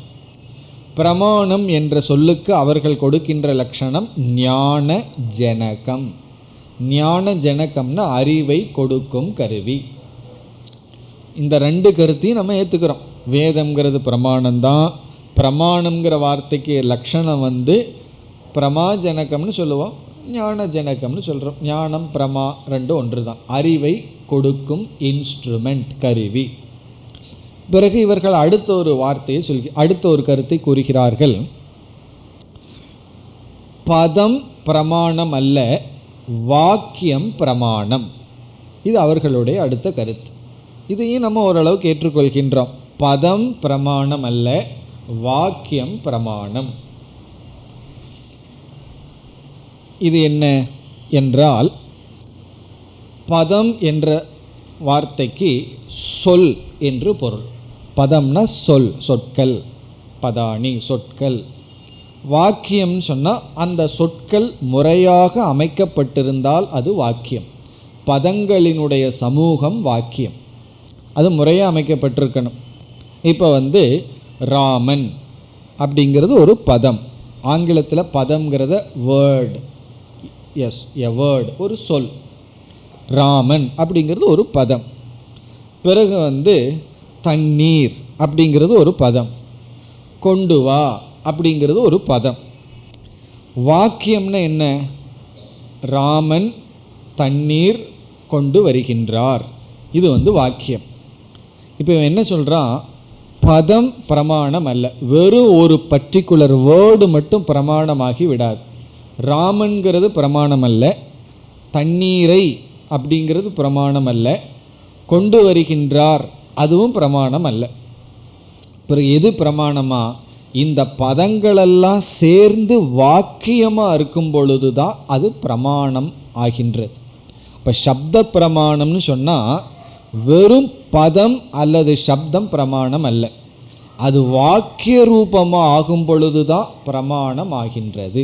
பிரமாணம் என்ற சொல்லுக்கு அவர்கள் கொடுக்கின்ற லட்சணம் ஞான ஜனகம். ஞான ஜனகம்னா அறிவை கொடுக்கும் கருவி. இந்த 2 கருத்தையும் நம்ம ஏற்றுக்கிறோம். வேதம்ங்கிறது பிரமாணம்தான். பிரமாணம்ங்கிற வார்த்தைக்கு லட்சணம் பிரமாஜனகம்னு சொல்லுவோம், ஞான ஜனகம்னு சொல்கிறோம். ஞானம் பிரமா 2 ஒன்று தான். அறிவை கொடுக்கும் இன்ஸ்ட்ருமெண்ட், கருவி. பிறகு இவர்கள் அடுத்த ஒரு வார்த்தையை அடுத்த ஒரு கருத்தை கூறுகிறார்கள். பதம் பிரமாணம் அல்ல, வாக்கியம் பிரமாணம். இது அவர்களுடைய அடுத்த கருத்து. இதையும் நம்ம ஓரளவுக்கு ஏற்றுக்கொள்கின்றோம். பதம் பிரமாணம் அல்ல, வாக்கியம் பிரமாணம். இது என்ன என்றால் பதம் என்ற வார்த்தைக்கு சொல் என்று பொருள். பதம்னா சொல், சொற்கள், பதானி சொற்கள். வாக்கியம் சொன்னால் அந்த சொற்கள் முறையாக அமைக்கப்பட்டிருந்தால் அது வாக்கியம். பதங்களினுடைய சமூகம் வாக்கியம், அது முறையாக அமைக்கப்பட்டிருக்கணும். இப்போ ராமன் அப்படிங்கிறது ஒரு பதம். ஆங்கிலத்தில் பதம்ங்கிறத வேர்டு, எஸ் எ வேர்டு, ஒரு சொல். ராமன் அப்படிங்கிறது ஒரு பதம். பிறகு தண்ணீர் அப்படிங்கிறது ஒரு பதம். கொண்டு வா அப்படிங்கிறது ஒரு பதம். வாக்கியம்னா என்ன? ராமன் தண்ணீர் கொண்டு வருகின்றார், இது வாக்கியம். இப்போ என்ன சொல்கிறான்? பதம் பிரமாணம் அல்ல. வெறும் ஒரு பர்டிகுலர் வேர்டு மட்டும் பிரமாணமாகி விடாது. ராமன்கிறது பிரமாணம் அல்ல, தண்ணீரை அப்படிங்கிறது பிரமாணம் அல்ல, கொண்டு வருகின்றார் அதுவும் பிரமாணம் அல்ல. பிறகு எது பிரமாணமா? இந்த பதங்களெல்லாம் சேர்ந்து வாக்கியமாக இருக்கும் பொழுது தான் அது பிரமாணம் ஆகின்றது. இப்போ சப்த பிரமாணம்னு சொன்னால் வெறும் பதம் அல்லது சப்தம் பிரமாணம் அல்ல, அது வாக்கிய ரூபமாக ஆகும் பொழுது தான் பிரமாணம் ஆகின்றது.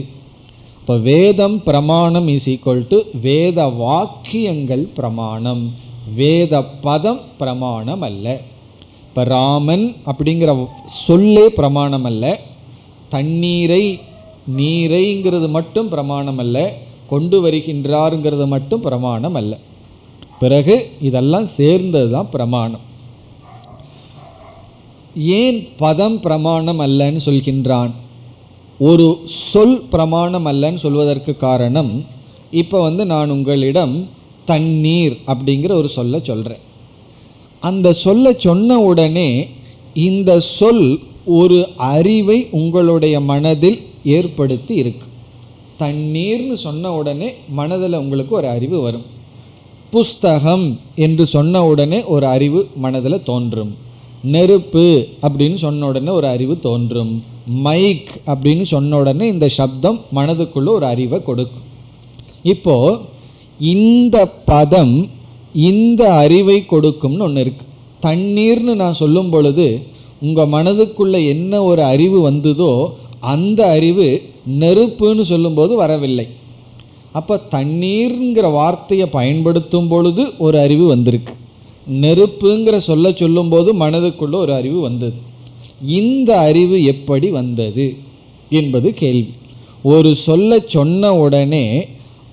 இப்போ வேதம் பிரமாணம் இஸ் ஈக்குவல் டு வேத வாக்கியங்கள் பிரமாணம், வேத பதம் பிரமாணம் அல்ல. இப்போ ராமன் அப்படிங்கிற சொல்லே பிரமாணம் அல்ல, தண்ணீரை நீரைங்கிறது மட்டும் பிரமாணம் அல்ல, கொண்டு வருகின்றாருங்கிறது மட்டும் பிரமாணம் அல்ல. பிறகு இதெல்லாம் சேர்ந்தது தான் பிரமாணம். ஏன் பதம் பிரமாணம் அல்லன்னு சொல்கின்றான்? ஒரு சொல் பிரமாணம் அல்லன்னு சொல்வதற்கு காரணம், இப்போ நான் உங்களிடம் தண்ணீர் அப்படிங்கிற ஒரு சொல்ல சொல்கிறேன். அந்த சொல்ல சொன்ன உடனே இந்த சொல் ஒரு அறிவை உங்களுடைய மனதில் ஏற்படுத்தி இருக்கு. தண்ணீர்னு சொன்ன உடனே மனதில் உங்களுக்கு ஒரு அறிவு வரும். புஸ்தகம் என்று சொன்ன உடனே ஒரு அறிவு மனதில் தோன்றும். நெருப்பு அப்படின்னு சொன்ன உடனே ஒரு அறிவு தோன்றும். மைக் அப்படின்னு சொன்ன உடனே இந்த சப்தம் மனதுக்குள்ள ஒரு அறிவை கொடுக்கும். இப்போ இந்த பதம் இந்த அறிவை கொடுக்கும்னு ஒன்று இருக்கு. தண்ணீர்னு நான் சொல்லும் பொழுது உங்கள் மனதுக்குள்ள என்ன ஒரு அறிவு வந்ததோ அந்த அறிவு நெருப்புன்னு சொல்லும்போது வரவில்லை. அப்போ தண்ணீர்ங்கிற வார்த்தையை பயன்படுத்தும் பொழுது ஒரு அறிவு வந்திருக்கு. நெருப்புங்கிற சொல்ல சொல்லும்போது மனதுக்குள்ள ஒரு அறிவு வந்தது. இந்த அறிவு எப்படி வந்தது என்பது கேள்வி. ஒரு சொல்ல சொன்ன உடனே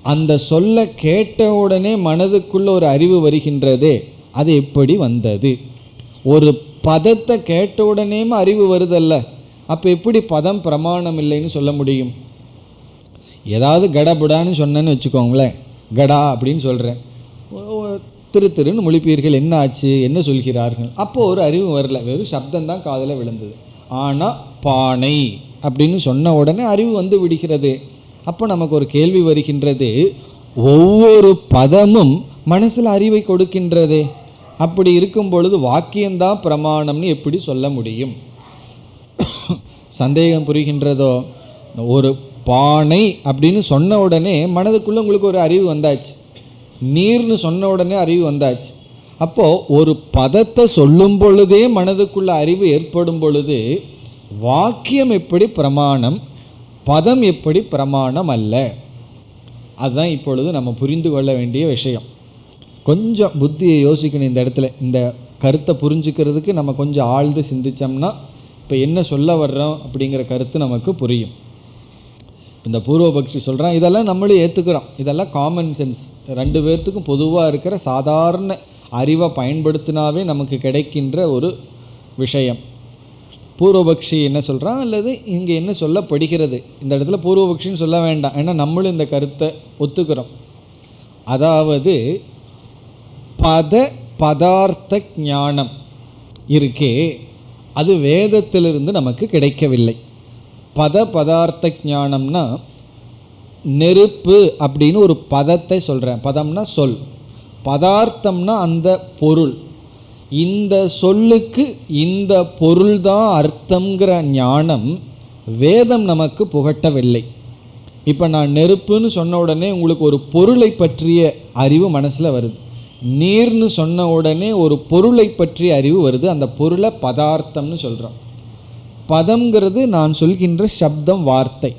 அந்த சொல்ல கேட்ட உடனே மனதுக்குள்ள ஒரு அறிவு வருகின்றதே, அது எப்படி வந்தது? ஒரு பதத்தை கேட்ட உடனே அறிவு வருதல்ல, அப்போ எப்படி பதம் பிரமாணம் இல்லைன்னு சொல்ல முடியும்? ஏதாவது கடபுடான்னு சொன்னேன்னு வச்சுக்கோங்களேன், கடா அப்படின்னு சொல்கிறேன், திருன்னு மொழிப்பீர்கள், என்ன ஆச்சு, என்ன சொல்கிறார்கள்? அப்போ ஒரு அறிவு வரல, வெறும் சப்தம்தான் காதில் விழுந்தது. ஆனால் பானை அப்படின்னு சொன்ன உடனே அறிவு வந்து விடுகிறது. அப்போ நமக்கு ஒரு கேள்வி வருகின்றது, ஒவ்வொரு பதமும் மனசில் அறிவை கொடுக்கின்றதே, அப்படி இருக்கும் பொழுது வாக்கியம்தான் பிரமாணம்னு எப்படி சொல்ல முடியும்? சந்தேகம் புரிகின்றதோ? ஒரு பானை அப்படின்னு சொன்ன உடனே மனதுக்குள்ளே உங்களுக்கு ஒரு அறிவு வந்தாச்சு, நீர்னு சொன்ன உடனே அறிவு வந்தாச்சு. அப்போது ஒரு பதத்தை சொல்லும் பொழுதே மனதுக்குள்ள அறிவு ஏற்படும் பொழுது வாக்கியம் எப்படி பிரமாணம், பதம் எப்படி பிரமாணம் அல்ல? அதுதான் இப்பொழுது நம்ம புரிந்து கொள்ள வேண்டிய விஷயம். கொஞ்சம் புத்தியை யோசிக்கணும் இந்த இடத்துல. இந்த கருத்தை புரிஞ்சுக்கிறதுக்கு நம்ம கொஞ்சம் ஆழ்ந்து சிந்திச்சோம்னா இப்போ என்ன சொல்ல வர்றோம் அப்படிங்கிற கருத்து நமக்கு புரியும். இந்த பூர்வபக்ஷி சொல்கிறான், இதெல்லாம் நம்மளும் ஏற்றுக்கிறோம், இதெல்லாம் காமன் சென்ஸ், ரெண்டு பேர்த்துக்கும் பொதுவாக இருக்கிற சாதாரண அறிவை பயன்படுத்தினாவே நமக்கு கிடைக்கின்ற ஒரு விஷயம். பூர்வபக்ஷி என்ன சொல்கிறான் அல்லது இங்கே என்ன சொல்லப்படுகிறது, இந்த இடத்துல பூர்வபக்ஷின்னு சொல்ல வேண்டாம், ஏன்னா நம்மளும் இந்த கருத்தை ஒத்துக்கிறோம். அதாவது பதார்த்த ஞானம் இருக்கே, அது வேதத்திலிருந்து நமக்கு கிடைக்கவில்லை. பதார்த்த ஞானம்னா நெருப்பு அப்படின்னு ஒரு பதத்தை சொல்கிறேன், பதம்னா சொல், பதார்த்தம்னா அந்த பொருள். இந்த சொல்லுக்கு இந்த பொருள்தான் அர்த்தங்கிற ஞானம் வேதம் நமக்கு புகட்டவில்லை. இப்போ நான் நெருப்புன்னு சொன்ன உடனே உங்களுக்கு ஒரு பொருளை பற்றிய அறிவு மனசில் வருது. நீர்னு சொன்ன உடனே ஒரு பொருளை பற்றிய அறிவு வருது. அந்த பொருளை பதார்த்தம்னு சொல்கிறோம். பதம்ங்கிறது நான் சொல்கின்ற சப்தம், வார்த்தை.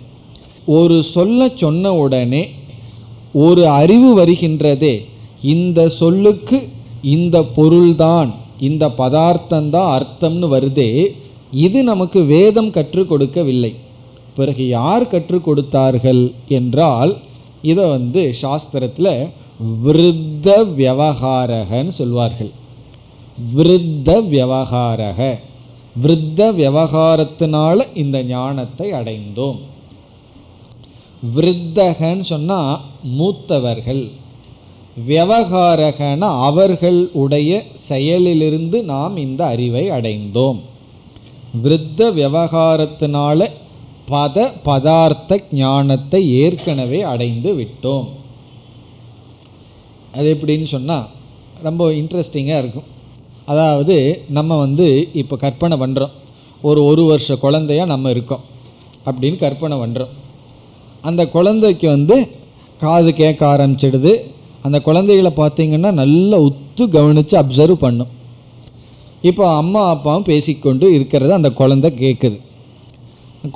ஒரு சொல்ல சொன்ன உடனே ஒரு அறிவு வருகின்றதே, இந்த சொல்லுக்கு இந்த பொருள்தான், இந்த பதார்த்தம்தான் அர்த்தம்னு வருதே. இது நமக்கு வேதம் கற்றுக் கொடுக்கவில்லை. பிறகு யார் கற்றுக் கொடுத்தார்கள் என்றால், இதை சாஸ்திரத்தில் விருத்த வியவகாரகன்னு சொல்வார்கள். விருத்த வியவகாரக, விருத்த வியவகாரத்தினால இந்த ஞானத்தை அடைந்தோம். விருத்தகன்னு சொன்னால் மூத்தவர்கள், வியவகாரகன அவர்கள் உடைய செயலிலிருந்து நாம் இந்த அறிவை அடைந்தோம். விருத்த வியவகாரத்தினால பதார்த்த ஞானத்தை ஏற்கனவே அடைந்து விட்டோம். அது எப்படின்னு சொன்னால் ரொம்ப இன்ட்ரெஸ்டிங்காக இருக்கும். அதாவது நம்ம இப்போ கற்பனை பண்ணுறோம், ஒரு வருஷ குழந்தையாக நம்ம இருக்கோம் அப்படின்னு கற்பனை பண்ணுறோம். அந்த குழந்தைக்கு காது கேட்க ஆரம்பிச்சிடுது. அந்த குழந்தைகளை பார்த்திங்கன்னா நல்லா உத்து கவனித்து அப்சர்வ் பண்ணும். இப்போ அம்மா அப்பாவும் பேசிக்கொண்டு இருக்கிறத அந்த குழந்தை கேட்குது.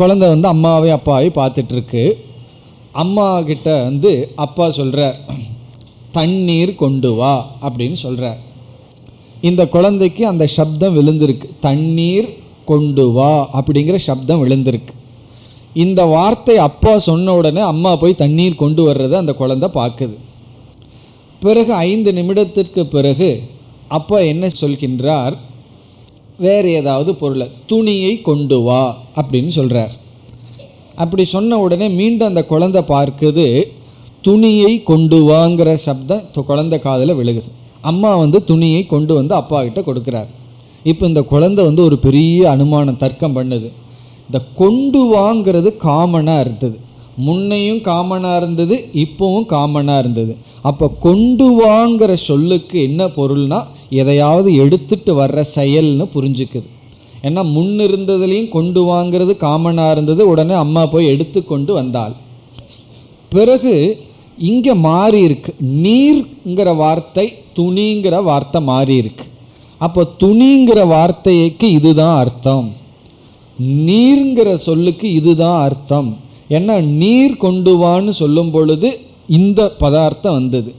குழந்தை அம்மாவே அப்பாவே பார்த்துட்ருக்கு. அம்மா கிட்ட அப்பா சொல்கிறார், தண்ணீர் கொண்டு வா அப்படின்னு சொல்கிறார். இந்த குழந்தைக்கு அந்த சப்தம் விழுந்திருக்கு, தண்ணீர் கொண்டு வா அப்படிங்கிற சப்தம் விழுந்திருக்கு. இந்த வார்த்தை அப்பா சொன்ன உடனே அம்மா போய் தண்ணீர் கொண்டு வர்றதை அந்த குழந்தை பார்க்குது. பிறகு 5 நிமிடத்திற்கு பிறகு அப்பா என்ன சொல்கின்றார், வேறு ஏதாவது பொருளை, துணியை கொண்டு வா அப்படின்னு சொல்கிறார். அப்படி சொன்ன உடனே மீண்டும் அந்த குழந்தை பார்க்குது, துணியை கொண்டு வாங்கிற சப்தம் குழந்தை காதில் விழுகுது. அம்மா துணியை கொண்டு அப்பா கிட்ட கொடுக்குறார். இப்போ இந்த குழந்தை ஒரு பெரிய அனுமானம் தர்க்கம் பண்ணுது. இந்த கொண்டு வாங்கிறது காமனாக இருந்தது, முன்னையும் காமனாக இருந்தது, இப்போவும் காமனாக இருந்தது. அப்போ கொண்டு வாங்கிற சொல்லுக்கு என்ன பொருள்னா எதையாவது எடுத்துட்டு வர்ற செயல்னு புரிஞ்சுக்குது. ஏன்னா முன் இருந்ததுலேயும் கொண்டு வாங்கிறது காமனாக இருந்தது, உடனே அம்மா போய் எடுத்து கொண்டு வந்தாள். பிறகு இங்கே மாறி இருக்கு, நீர்ங்கிற வார்த்தை துணிங்கிற வார்த்தை மாறி இருக்கு. அப்போ துணிங்கிற வார்த்தைக்கு இதுதான் அர்த்தம், நீர்ங்கிற சொல்லுக்கு இதுதான் அர்த்தம். ஏன்னா நீர் கொண்டு வான்னு சொல்லும் பொழுது இந்த பதார்த்தம் வந்தது,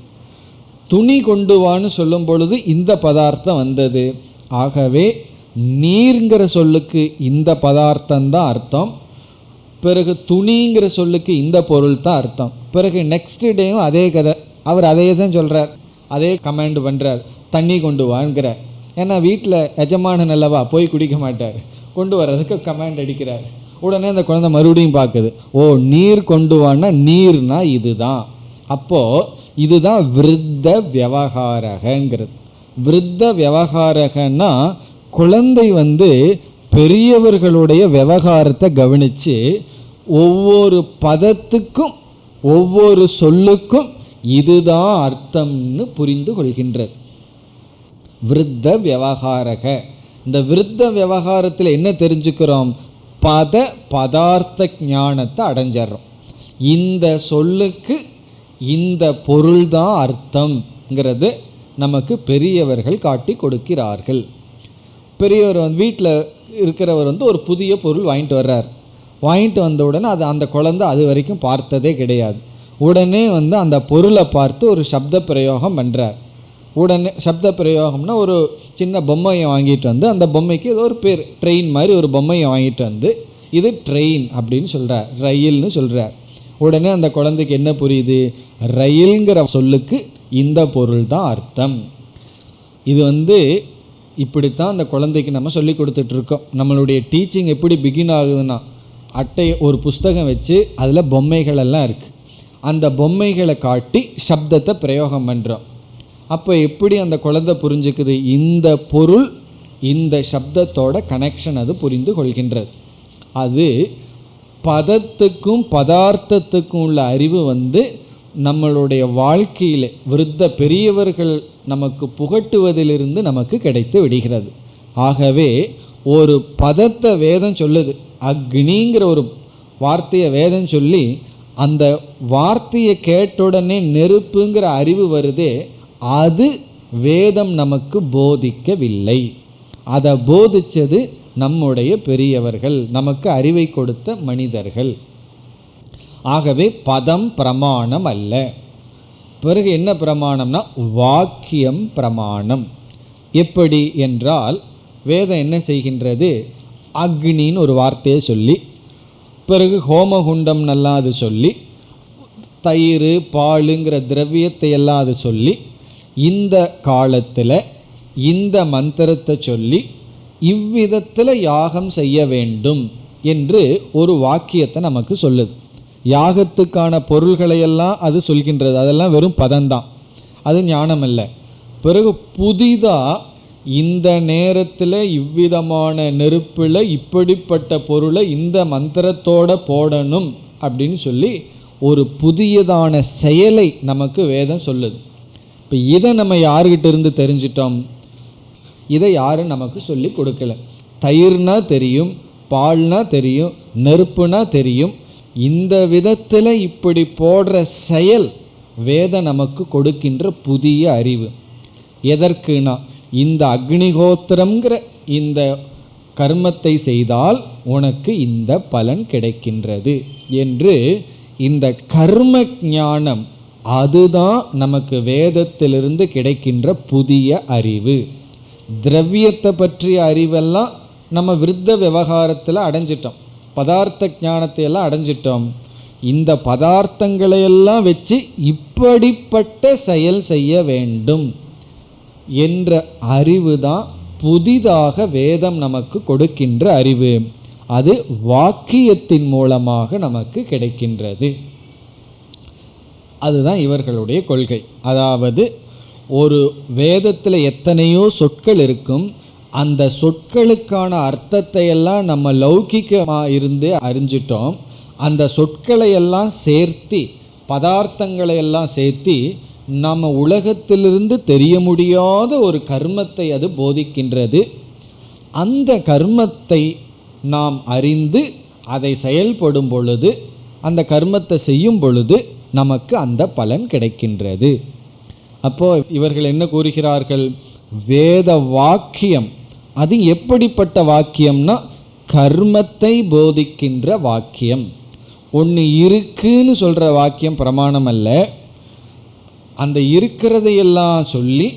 துணி கொண்டு வான்னு சொல்லும் பொழுது இந்த பதார்த்தம் வந்தது. ஆகவே நீர்ங்கிற சொல்லுக்கு இந்த பதார்த்தம் தான் அர்த்தம், பிறகு துணிங்கிற சொல்லுக்கு இந்த பொருள் தான் அர்த்தம். பிறகு நெக்ஸ்ட் டேயும் அதே கதை, அவர் அதே தான் சொல்கிறார், அதே கமாண்ட் பண்ணுறார், தண்ணி கொண்டு வாங்கிறார். ஏன்னா வீட்டில் எஜமான நல்லவா போய் குடிக்க மாட்டார், கொண்டு வர்றதுக்கு கமாண்ட் அடிக்கிறார். உடனே அந்த குழந்தை மறுபடியும் பார்க்குது, ஓ நீர் கொண்டு வான்னா நீர்னா இதுதான். அப்போது இதுதான் விருத்த விவகாரகங்கிறது. விருத்த விவகாரகன்னா குழந்தை பெரியவர்களுடைய விவகாரத்தை கவனித்து ஒவ்வொரு பதத்துக்கும் ஒவ்வொரு சொல்லுக்கும் இதுதான் அர்த்தம்னு புரிந்து கொள்கின்றது. விருத்த விவகாரக. இந்த விருத்த விவகாரத்தில் என்ன தெரிஞ்சுக்கிறோம்? பதார்த்த ஞானத்தை அடைஞ்சிடறோம். இந்த சொல்லுக்கு இந்த பொருள் தான் அர்த்தம்ங்கிறது நமக்கு பெரியவர்கள் காட்டி கொடுக்கிறார்கள். பெரியவர் வீட்டில் இருக்கிறவர் ஒரு புதிய பொருள் வாங்கிட்டு வர்றார். வாங்கிட்டு வந்த உடனே அந்த குழந்தை அது வரைக்கும் பார்த்ததே கிடையாது. உடனே அந்த பொருளை பார்த்து ஒரு சப்த பிரயோகம் பண்ணுறார். உடனே சப்த பிரயோகம்னா ஒரு சின்ன பொம்மையை வாங்கிட்டு அந்த பொம்மைக்கு ஏதோ ஒரு பேர், ட்ரெயின் மாதிரி ஒரு பொம்மையை வாங்கிட்டு இது ட்ரெயின் அப்படின்னு சொல்கிறார், ரயில்னு சொல்கிறார். உடனே அந்த குழந்தைக்கு என்ன புரியுது? ரயில்ங்கிற சொல்லுக்கு இந்த பொருள் தான் அர்த்தம். இது இப்படித்தான் அந்த குழந்தைக்கு நம்ம சொல்லி கொடுத்துட்ருக்கோம். நம்மளுடைய டீச்சிங் எப்படி பிகின் ஆகுதுன்னா, ஒரு புஸ்தகம் வச்சு அதில் பொம்மைகள் எல்லாம் இருக்குது, அந்த பொம்மைகளை காட்டி சப்தத்தை பிரயோகம் பண்ணுறோம். அப்போ எப்படி அந்த குழந்தை புரிஞ்சுக்குது? இந்த பொருள் இந்த சப்தத்தோட கனெக்ஷன் அது புரிந்து கொள்கின்றது. அது பதத்துக்கும் பதார்த்தத்துக்கும் உள்ள அறிவு நம்மளுடைய வாழ்க்கையில் விருத்த பெரியவர்கள் நமக்கு புகட்டுவதிலிருந்து நமக்கு கிடைத்து விடுகிறது. ஆகவே ஒரு பதத்தை வேதம் சொல்லுது, அக்னிங்கிற ஒரு வார்த்தையை வேதம் சொல்லி அந்த வார்த்தையை கேட்டுடனே நெருப்புங்கிற அறிவு வருதே, அது வேதம் நமக்கு போதிக்கவில்லை. அதை போதித்தது நம்முடைய பெரியவர்கள், நமக்கு அறிவை கொடுத்த மனிதர்கள். ஆகவே பதம் பிரமாணம் அல்ல. பிறகு என்ன பிரமாணம்னா வாக்கியம் பிரமாணம். எப்படி என்றால் வேதம் என்ன செய்கின்றது? அக்னின்னு ஒரு வார்த்தையை சொல்லி, பிறகு ஹோமகுண்டம் நல்லா அது சொல்லி, தயிர் பாலுங்கிற திரவியத்தை எல்லாம் அது சொல்லி, இந்த காலத்தில் இந்த மந்திரத்தை சொல்லி இவ்விதத்தில் யாகம் செய்ய வேண்டும் என்று ஒரு வாக்கியத்தை நமக்கு சொல்லுது. யாகத்துக்கான பொருள்களையெல்லாம் அது சொல்கின்றது. அதெல்லாம் வெறும் பதம்தான், அது ஞானம் அல்ல. பிறகு புதிதாக இந்த நேரத்தில் இவ்விதமான நெருப்பில் இப்படிப்பட்ட பொருளை இந்த மந்திரத்தோடு போடணும் அப்படின்னு சொல்லி ஒரு புதியதான செயலை நமக்கு வேதம் சொல்லுது. இப்போ இதை நம்ம யாருக்கிட்ட இருந்து தெரிஞ்சிட்டோம்? இதை யாரும் நமக்கு சொல்லி கொடுக்கல. தயிர்னா தெரியும், பால்னா தெரியும், நெருப்புனா தெரியும். இந்த விதத்தில் இப்படி போடுற செயல் வேதம் நமக்கு கொடுக்கின்ற புதிய அறிவு. எதற்குனா இந்த அக்னிஹோத்திரம்ங்கிற இந்த கர்மத்தை செய்தால் உனக்கு இந்த பலன் கிடைக்கின்றது என்று இந்த கர்ம ஞானம், அதுதான் நமக்கு வேதத்திலிருந்து கிடைக்கின்ற புதிய அறிவு. திரவியத்தை பற்றிய அறிவெல்லாம் நம்ம விருத்த விவகாரத்தில் அடைஞ்சிட்டோம், பதார்த்த ஞானத்தை எல்லாம் அடைஞ்சிட்டோம். இந்த பதார்த்தங்களையெல்லாம் வச்சு இப்படிப்பட்ட செயல் செய்ய வேண்டும் என்ற அறிவு தான் புதிதாக வேதம் நமக்கு கொடுக்கின்ற அறிவு. அது வாக்கியத்தின் மூலமாக நமக்கு கிடைக்கின்றது. அதுதான் இவர்களுடைய கொள்கை. அதாவது ஒரு வேதத்தில் எத்தனையோ சொற்கள் இருக்கும், அந்த சொற்களுக்கான அர்த்தத்தை எல்லாம் நம்ம லௌகிகமாக இருந்து அறிஞ்சிட்டோம். அந்த சொற்களை எல்லாம் சேர்த்தி, பதார்த்தங்களை எல்லாம் சேர்த்தி நம்ம உலகத்திலிருந்து தெரிய முடியாத ஒரு கர்மத்தை அது போதிக்கின்றது. அந்த கர்மத்தை நாம் அறிந்து அதை செயல்படும் பொழுது, அந்த கர்மத்தை செய்யும் பொழுது நமக்கு அந்த பலன் கிடைக்கின்றது. அப்போ இவர்கள் என்ன கூறுகிறார்கள்? வேத வாக்கியம் அது எப்படிப்பட்ட வாக்கியம்னா கர்மத்தை போதிக்கின்ற வாக்கியம். ஒன்று இருக்குன்னு சொல்கிற வாக்கியம் பிரமாணம் அல்ல. அந்த இருக்கிறதையெல்லாம் சொல்லி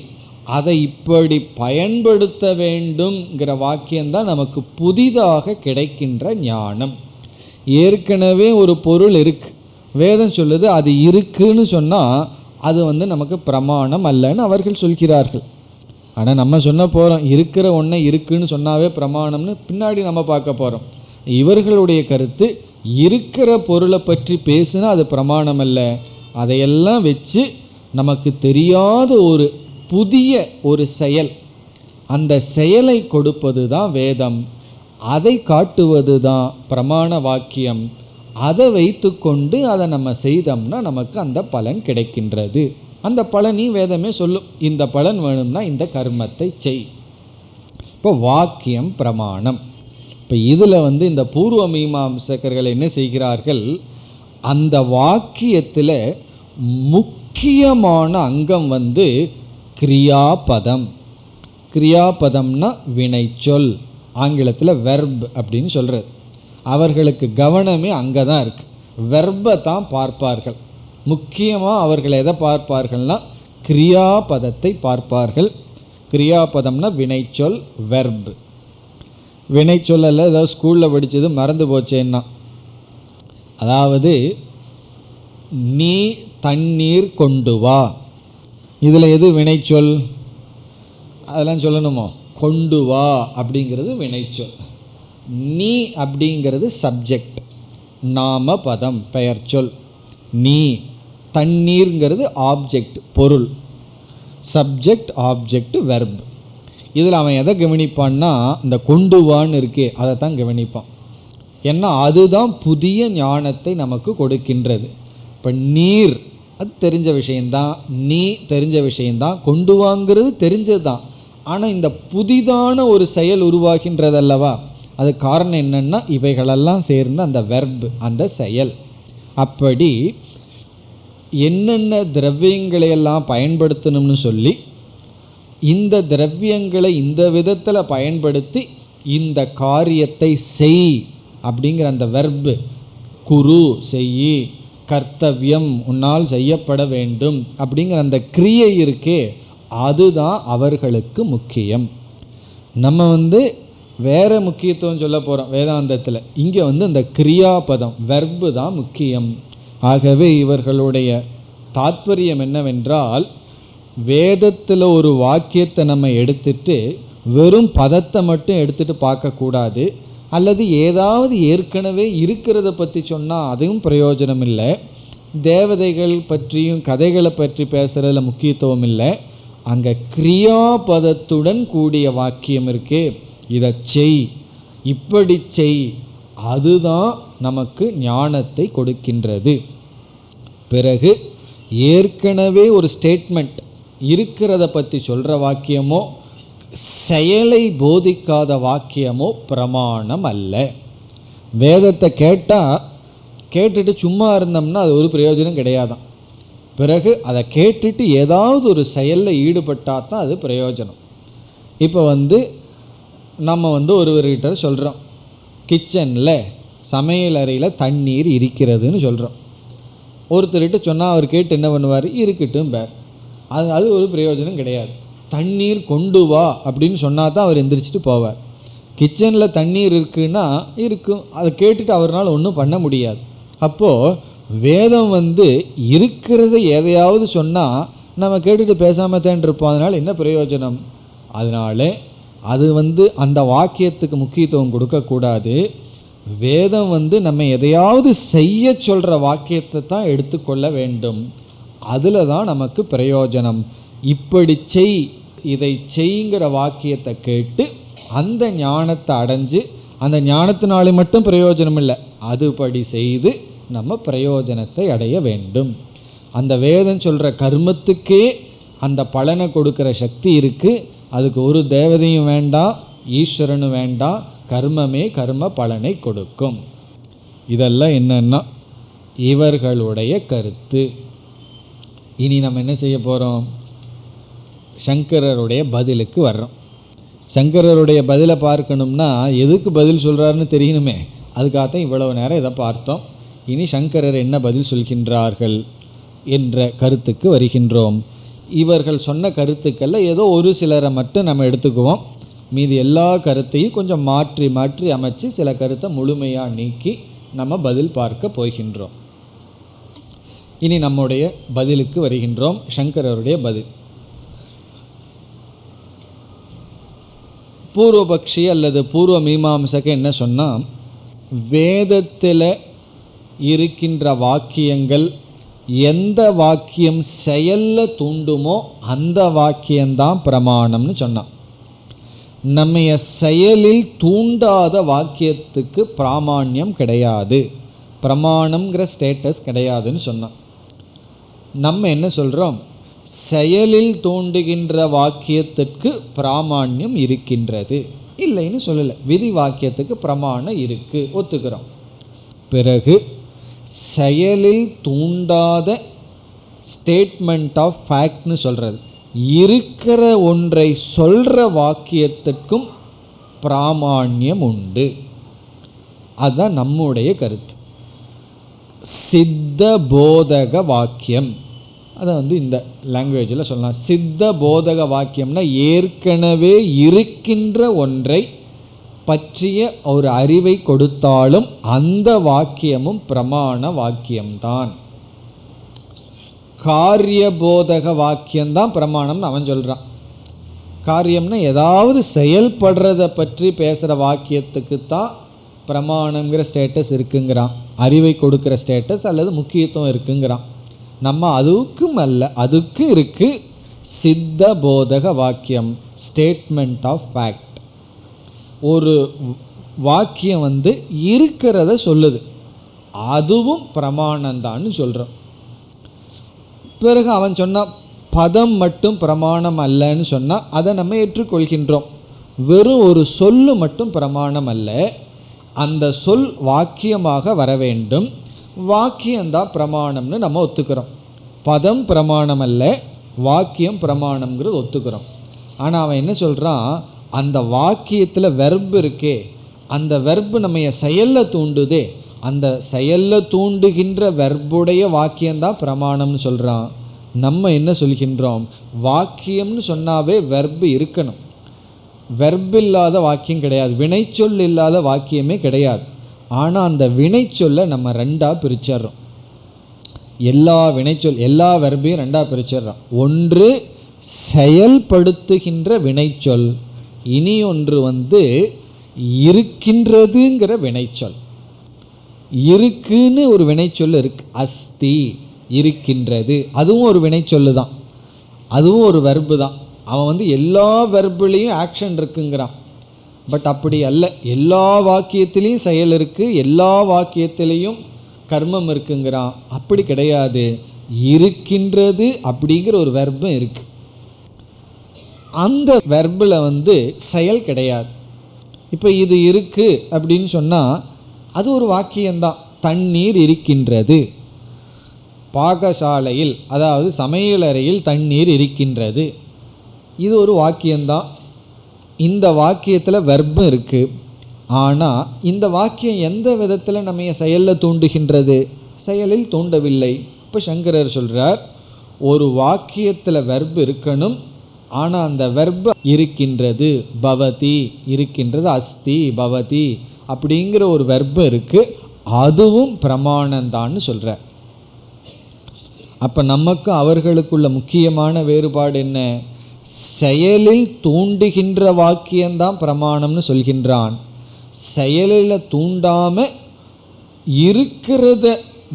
அதை இப்படி பயன்படுத்த வேண்டும்ங்கிற வாக்கியம்தான் நமக்கு புதிதாக கிடைக்கின்ற ஞானம். ஏற்கனவே ஒரு பொருள் இருக்கு, வேதம் சொல்லுது அது இருக்குன்னு சொன்னால் அது நமக்கு பிரமாணம் அல்லன்னு அவர்கள் சொல்கிறார்கள். ஆனால் நம்ம சொன்ன போகிறோம் இருக்கிற ஒன்றை இருக்குன்னு சொன்னாவே பிரமாணம்னு பின்னாடி நம்ம பார்க்க போகிறோம். இவர்களுடைய கருத்து இருக்கிற பொருளை பற்றி பேசுனா அது பிரமாணம் அல்ல, அதையெல்லாம் வச்சு நமக்கு தெரியாத ஒரு புதிய ஒரு செயல், அந்த செயலை கொடுப்பது தான் வேதம், அதை காட்டுவது தான் பிரமாண வாக்கியம். அதை வைத்து கொண்டு அதை நம்ம செய்தோம்னா நமக்கு அந்த பலன் கிடைக்கின்றது. அந்த பலனையும் வேதமே சொல்லும், இந்த பலன் வேணும்னா இந்த கர்மத்தை செய். இப்போ வாக்கியம் பிரமாணம். இப்போ இதில் இந்த பூர்வ மீமாம்சகர்கள் என்ன செய்கிறார்கள்? அந்த வாக்கியத்தில் முக்கியமான அங்கம் கிரியாபதம். கிரியாபதம்னா வினைச்சொல், ஆங்கிலத்தில் வெர்ப் அப்படின்னு சொல்கிறது. அவர்களுக்கு கவனமே அங்கே தான் இருக்குது. வெர்பை தான் பார்ப்பார்கள். முக்கியமாக அவர்கள் எதை பார்ப்பார்கள்னா கிரியாபதத்தை பார்ப்பார்கள். கிரியாபதம்னா வினைச்சொல், வெர்ப். வினைச்சொல் அல்ல, ஏதாவது ஸ்கூலில் படித்தது மறந்து போச்சேன்னா, அதாவது நீ தண்ணீர் கொண்டு வா, இதில் எது வினைச்சொல்? அதெல்லாம் சொல்லணுமோ? கொண்டு வா அப்படிங்கிறது வினைச்சொல், நீ அப்படிங்கிறது சப்ஜெக்ட், நாம பதம் பெயர் சொல். நீ, தண்ணீர்ங்கிறது ஆப்ஜெக்ட் பொருள், சப்ஜெக்ட் ஆப்ஜெக்ட் வெர்ப். இதில் அவன் எதை கவனிப்பான்னா இந்த கொண்டு வான்னு இருக்கே அதை தான் கவனிப்பான். ஏன்னா அதுதான் புதிய ஞானத்தை நமக்கு கொடுக்கின்றது. இப்போ நீர் அது தெரிஞ்ச விஷயந்தான், நீ தெரிஞ்ச விஷயந்தான், கொண்டு வாங்கிறது தெரிஞ்சது தான். ஆனால் இந்த புதிதான ஒரு செயல் உருவாகின்றது அல்லவா, அது காரணம் என்னென்னா இவைகளெல்லாம் சேர்ந்து அந்த வெர்ப், அந்த செயல். அப்படி என்னென்ன திரவியங்களையெல்லாம் பயன்படுத்தணும்னு சொல்லி இந்த திரவியங்களை இந்த விதத்தில் பயன்படுத்தி இந்த காரியத்தை செய் அப்படிங்கிற அந்த வெர்பு, குரு செய், கர்த்தவியம் உன்னால் செய்யப்பட வேண்டும் அப்படிங்கிற அந்த கிரியை இருக்கே அதுதான் அவர்களுக்கு முக்கியம். நம்ம வேற முக்கியத்துவம் சொல்ல போகிறோம் வேதாந்தத்தில். இங்கே இந்த கிரியாபதம் வெர்பு தான் முக்கியம். ஆகவே இவர்களுடைய தாத்பரியம் என்னவென்றால், வேதத்தில் ஒரு வாக்கியத்தை நம்ம எடுத்துட்டு வெறும் பதத்தை மட்டும் எடுத்துட்டு பார்க்கக்கூடாது, அல்லது ஏதாவது ஏற்கனவே இருக்கிறத பற்றி சொன்னால் அதுவும் பிரயோஜனம் இல்லை. தேவதைகள் பற்றியும் கதைகளை பற்றி பேசுகிறதுல முக்கியத்துவம் இல்லை. அங்கே கிரியாபதத்துடன் கூடிய வாக்கியம் இருக்கே, இதை செய், இப்படி செய், அதுதான் நமக்கு ஞானத்தை கொடுக்கின்றது. பிறகு ஏற்கனவே ஒரு ஸ்டேட்மெண்ட் இருக்கிறத பற்றி சொல்கிற வாக்கியமோ செயலை போதிக்காத வாக்கியமோ பிரமாணம் அல்ல. வேதத்தை கேட்டுட்டு சும்மா இருந்தோம்னா அது ஒரு பிரயோஜனம் கிடையாதான். பிறகு அதை கேட்டுட்டு ஏதாவது ஒரு செயலில் ஈடுபட்டால் தான் அது பிரயோஜனம். இப்போ நம்ம ஒருவர்கிட்ட சொல்கிறோம், கிச்சனில் சமையல் அறையில் தண்ணீர் இருக்கிறதுன்னு சொல்கிறோம். ஒருத்தர்கிட்ட சொன்னால் அவர் கேட்டு என்ன பண்ணுவார்? இருக்கட்டும் பேர். அது ஒரு பிரயோஜனம் கிடையாது. தண்ணீர் கொண்டு வா அப்படின்னு சொன்னால் தான் அவர் எந்திரிச்சிட்டு போவார். கிச்சனில் தண்ணீர் இருக்குன்னா இருக்கும், அதை கேட்டுட்டு அவரால் ஒன்றும் பண்ண முடியாது. அப்போது வேதம் இருக்கிறத எதையாவது சொன்னால் நம்ம கேட்டுட்டு பேசாமல் தான் இருப்போம். அதனால் என்ன பிரயோஜனம்? அதனால் அது அந்த வாக்கியத்துக்கு முக்கியத்துவம் கொடுக்கக்கூடாது. வேதம் நம்ம எதையாவது செய்ய சொல்கிற வாக்கியத்தை தான் எடுத்துக்கொள்ள வேண்டும். அதில் தான் நமக்கு பிரயோஜனம். இப்படி செய், இதை செய்ங்கிற வாக்கியத்தை கேட்டு அந்த ஞானத்தை அடைஞ்சு, அந்த ஞானத்தினாலே மட்டும் பிரயோஜனம் இல்லை, அதுபடி செய்து நம்ம பிரயோஜனத்தை அடைய வேண்டும். அந்த வேதம் சொல்கிற கர்மத்துக்கே அந்த பலனை கொடுக்குற சக்தி இருக்குது. அதுக்கு ஒரு தேவதையும் வேண்டாம், ஈஸ்வரனும் வேண்டாம், கர்மமே கர்ம பலனை கொடுக்கும். இதெல்லாம் என்னன்னா இவர்களுடைய கருத்து. இனி நம்ம என்ன செய்ய போகிறோம்? சங்கரருடைய பதிலுக்கு வர்றோம். சங்கரருடைய பதிலை பார்க்கணும்னா எதுக்கு பதில் சொல்கிறாருன்னு தெரியணுமே, அதுக்காகத்தான் இவ்வளவு நேரம் இதை பார்த்தோம். இனி சங்கரர் என்ன பதில் சொல்கின்றார்கள் என்ற கருத்துக்கு வருகின்றோம். இவர்கள் சொன்ன கருத்துக்களில் ஏதோ ஒரு சிலரை மட்டும் நம்ம எடுத்துக்குவோம். மீதி எல்லா கருத்தையும் கொஞ்சம் மாற்றி மாற்றி அமைச்சு சில கருத்தை முழுமையாக நீக்கி நம்ம பதில் பார்க்க போகின்றோம். இனி நம்முடைய பதிலுக்கு வருகின்றோம். சங்கரருடைய பதில். பூர்வபக்ஷி அல்லது பூர்வ மீமாம்சக என்ன சொன்னால், வேதத்தில் இருக்கின்ற வாக்கியங்கள் எந்த வாக்கியம் செயலில் தூண்டுமோ அந்த வாக்கியம்தான் பிரமாணம்னு சொன்னான். நம்ம செயலில் தூண்டாத வாக்கியத்துக்கு பிராமாண்யம் கிடையாது, பிரமாணம்ங்கிற ஸ்டேட்டஸ் கிடையாதுன்னு சொன்னான். நம்ம என்ன சொல்கிறோம்? செயலில் தூண்டுகின்ற வாக்கியத்திற்கு பிராமாண்யம் இருக்கின்றது, இல்லைன்னு சொல்லலை. விதி வாக்கியத்துக்கு பிரமாணம் இருக்குது, ஒத்துக்கிறோம். பிறகு செயலில் தூண்டாத ஸ்டேட்மெண்ட் ஆஃப் ஃபேக்ட்னு சொல்கிறது, இருக்கிற ஒன்றை சொல்கிற வாக்கியத்திற்கும் பிராமாண்யம் உண்டு. அதுதான் நம்முடைய கருத்து. சித்த போதக வாக்கியம், அதை இந்த லாங்குவேஜில் சொல்லலாம். சித்த போதக வாக்கியம்னா ஏற்கனவே இருக்கின்ற ஒன்றை பற்றிய ஒரு அறிவை கொடுத்தாலும் அந்த வாக்கியமும் பிரமாண வாக்கியம்தான். காரிய போதக வாக்கியம்தான் பிரமாணம்னு அவன் சொல்கிறான். காரியம்னா ஏதாவது செயல்படுறதை பற்றி பேசுகிற வாக்கியத்துக்கு தான் பிரமாணங்கிற ஸ்டேட்டஸ் இருக்குங்கிறான், அறிவை கொடுக்குற ஸ்டேட்டஸ் அல்லது முக்கியத்துவம் இருக்குங்கிறான். நம்ம அதுக்கும் அல்ல, அதுக்கு இருக்கு சித்த போதக வாக்கியம், ஸ்டேட்மெண்ட் ஆஃப் ஃபேக்ட். ஒரு வாக்கியம் இருக்கிறத சொல்லுது, அதுவும் பிரமாணம்தான்னு சொல்கிறோம். பிறகு அவன் சொன்னால் பதம் மட்டும் பிரமாணம் அல்லன்னு சொன்னால் அதை நம்ம ஏற்றுக்கொள்கின்றோம். வெறும் ஒரு சொல்லு மட்டும் பிரமாணம் அல்ல, அந்த சொல் வாக்கியமாக வர வேண்டும், வாக்கியம்தான் பிரமாணம்னு நம்ம ஒத்துக்கிறோம். பதம் பிரமாணம் அல்ல, வாக்கியம் பிரமாணம்ங்கிறது ஒத்துக்கிறோம். ஆனால் அவன் என்ன சொல்கிறான், அந்த வாக்கியத்தில் வெர்பு இருக்கே, அந்த வெர்பு நம்ம செயலில் தூண்டுதே, அந்த செயலில் தூண்டுகின்ற வெர்புடைய வாக்கியம்தான் பிரமாணம்னு சொல்கிறான். நம்ம என்ன சொல்கின்றோம், வாக்கியம்னு சொன்னாவே வெர்பு இருக்கணும். வெர்பு இல்லாத வாக்கியம் கிடையாது, வினைச்சொல் இல்லாத வாக்கியமே கிடையாது. ஆனால் அந்த வினைச்சொல்லை நம்ம ரெண்டாக பிரிச்சிட்றோம். எல்லா வினைச்சொல், எல்லா வெர்பையும் ரெண்டாக பிரிச்சிட்றோம். ஒன்று செயல்படுத்துகின்ற வினைச்சொல், இனி ஒன்று இருக்கின்றதுங்கிற வினைச்சொல். இருக்குன்னு ஒரு வினைச்சொல் இருக்கு, அஸ்தி, இருக்கின்றது, அதுவும் ஒரு வினைச்சொல்லு தான், அதுவும் ஒரு வெர்பு தான். அவன் எல்லா வெர்புலேயும் ஆக்ஷன் இருக்குங்கிறான். பட் அப்படி அல்ல, எல்லா வாக்கியத்திலையும் செயல் இருக்குது, எல்லா வாக்கியத்திலையும் கர்மம் இருக்குங்கிறான். அப்படி கிடையாது, இருக்கின்றது அப்படிங்கிற ஒரு வெர்பம் இருக்கு, அந்த வெர்பில் செயல் கிடையாது. இப்போ இது இருக்கு அப்படின்னு சொன்னால் அது ஒரு வாக்கியம்தான். தண்ணீர் இருக்கின்றது, பாகசாலையில் அதாவது சமையலறையில் தண்ணீர் இருக்கின்றது, இது ஒரு வாக்கியம்தான். இந்த வாக்கியத்தில் வெர்பம் இருக்குது. ஆனால் இந்த வாக்கியம் எந்த விதத்தில் நம்ம செயலில் தூண்டுகின்றது? செயலில் தூண்டவில்லை. இப்போ சங்கரர் சொல்கிறார், ஒரு வாக்கியத்தில் வெர்பு இருக்கணும், ஆனால் அந்த வெர்பு இருக்கின்றது, பவதி இருக்கின்றது, அஸ்தி பவதி அப்படிங்கிற ஒரு வெர்பு இருக்குது, அதுவும் பிரமாணந்தான்னு சொல்கிறார். அப்போ நமக்கு அவர்களுக்குள்ள முக்கியமான வேறுபாடு என்ன? செயலில் தூண்டுகின்ற வாக்கியம்தான் பிரமாணம்னு சொல்கின்றான், செயலில் தூண்டாமல் இருக்கிறத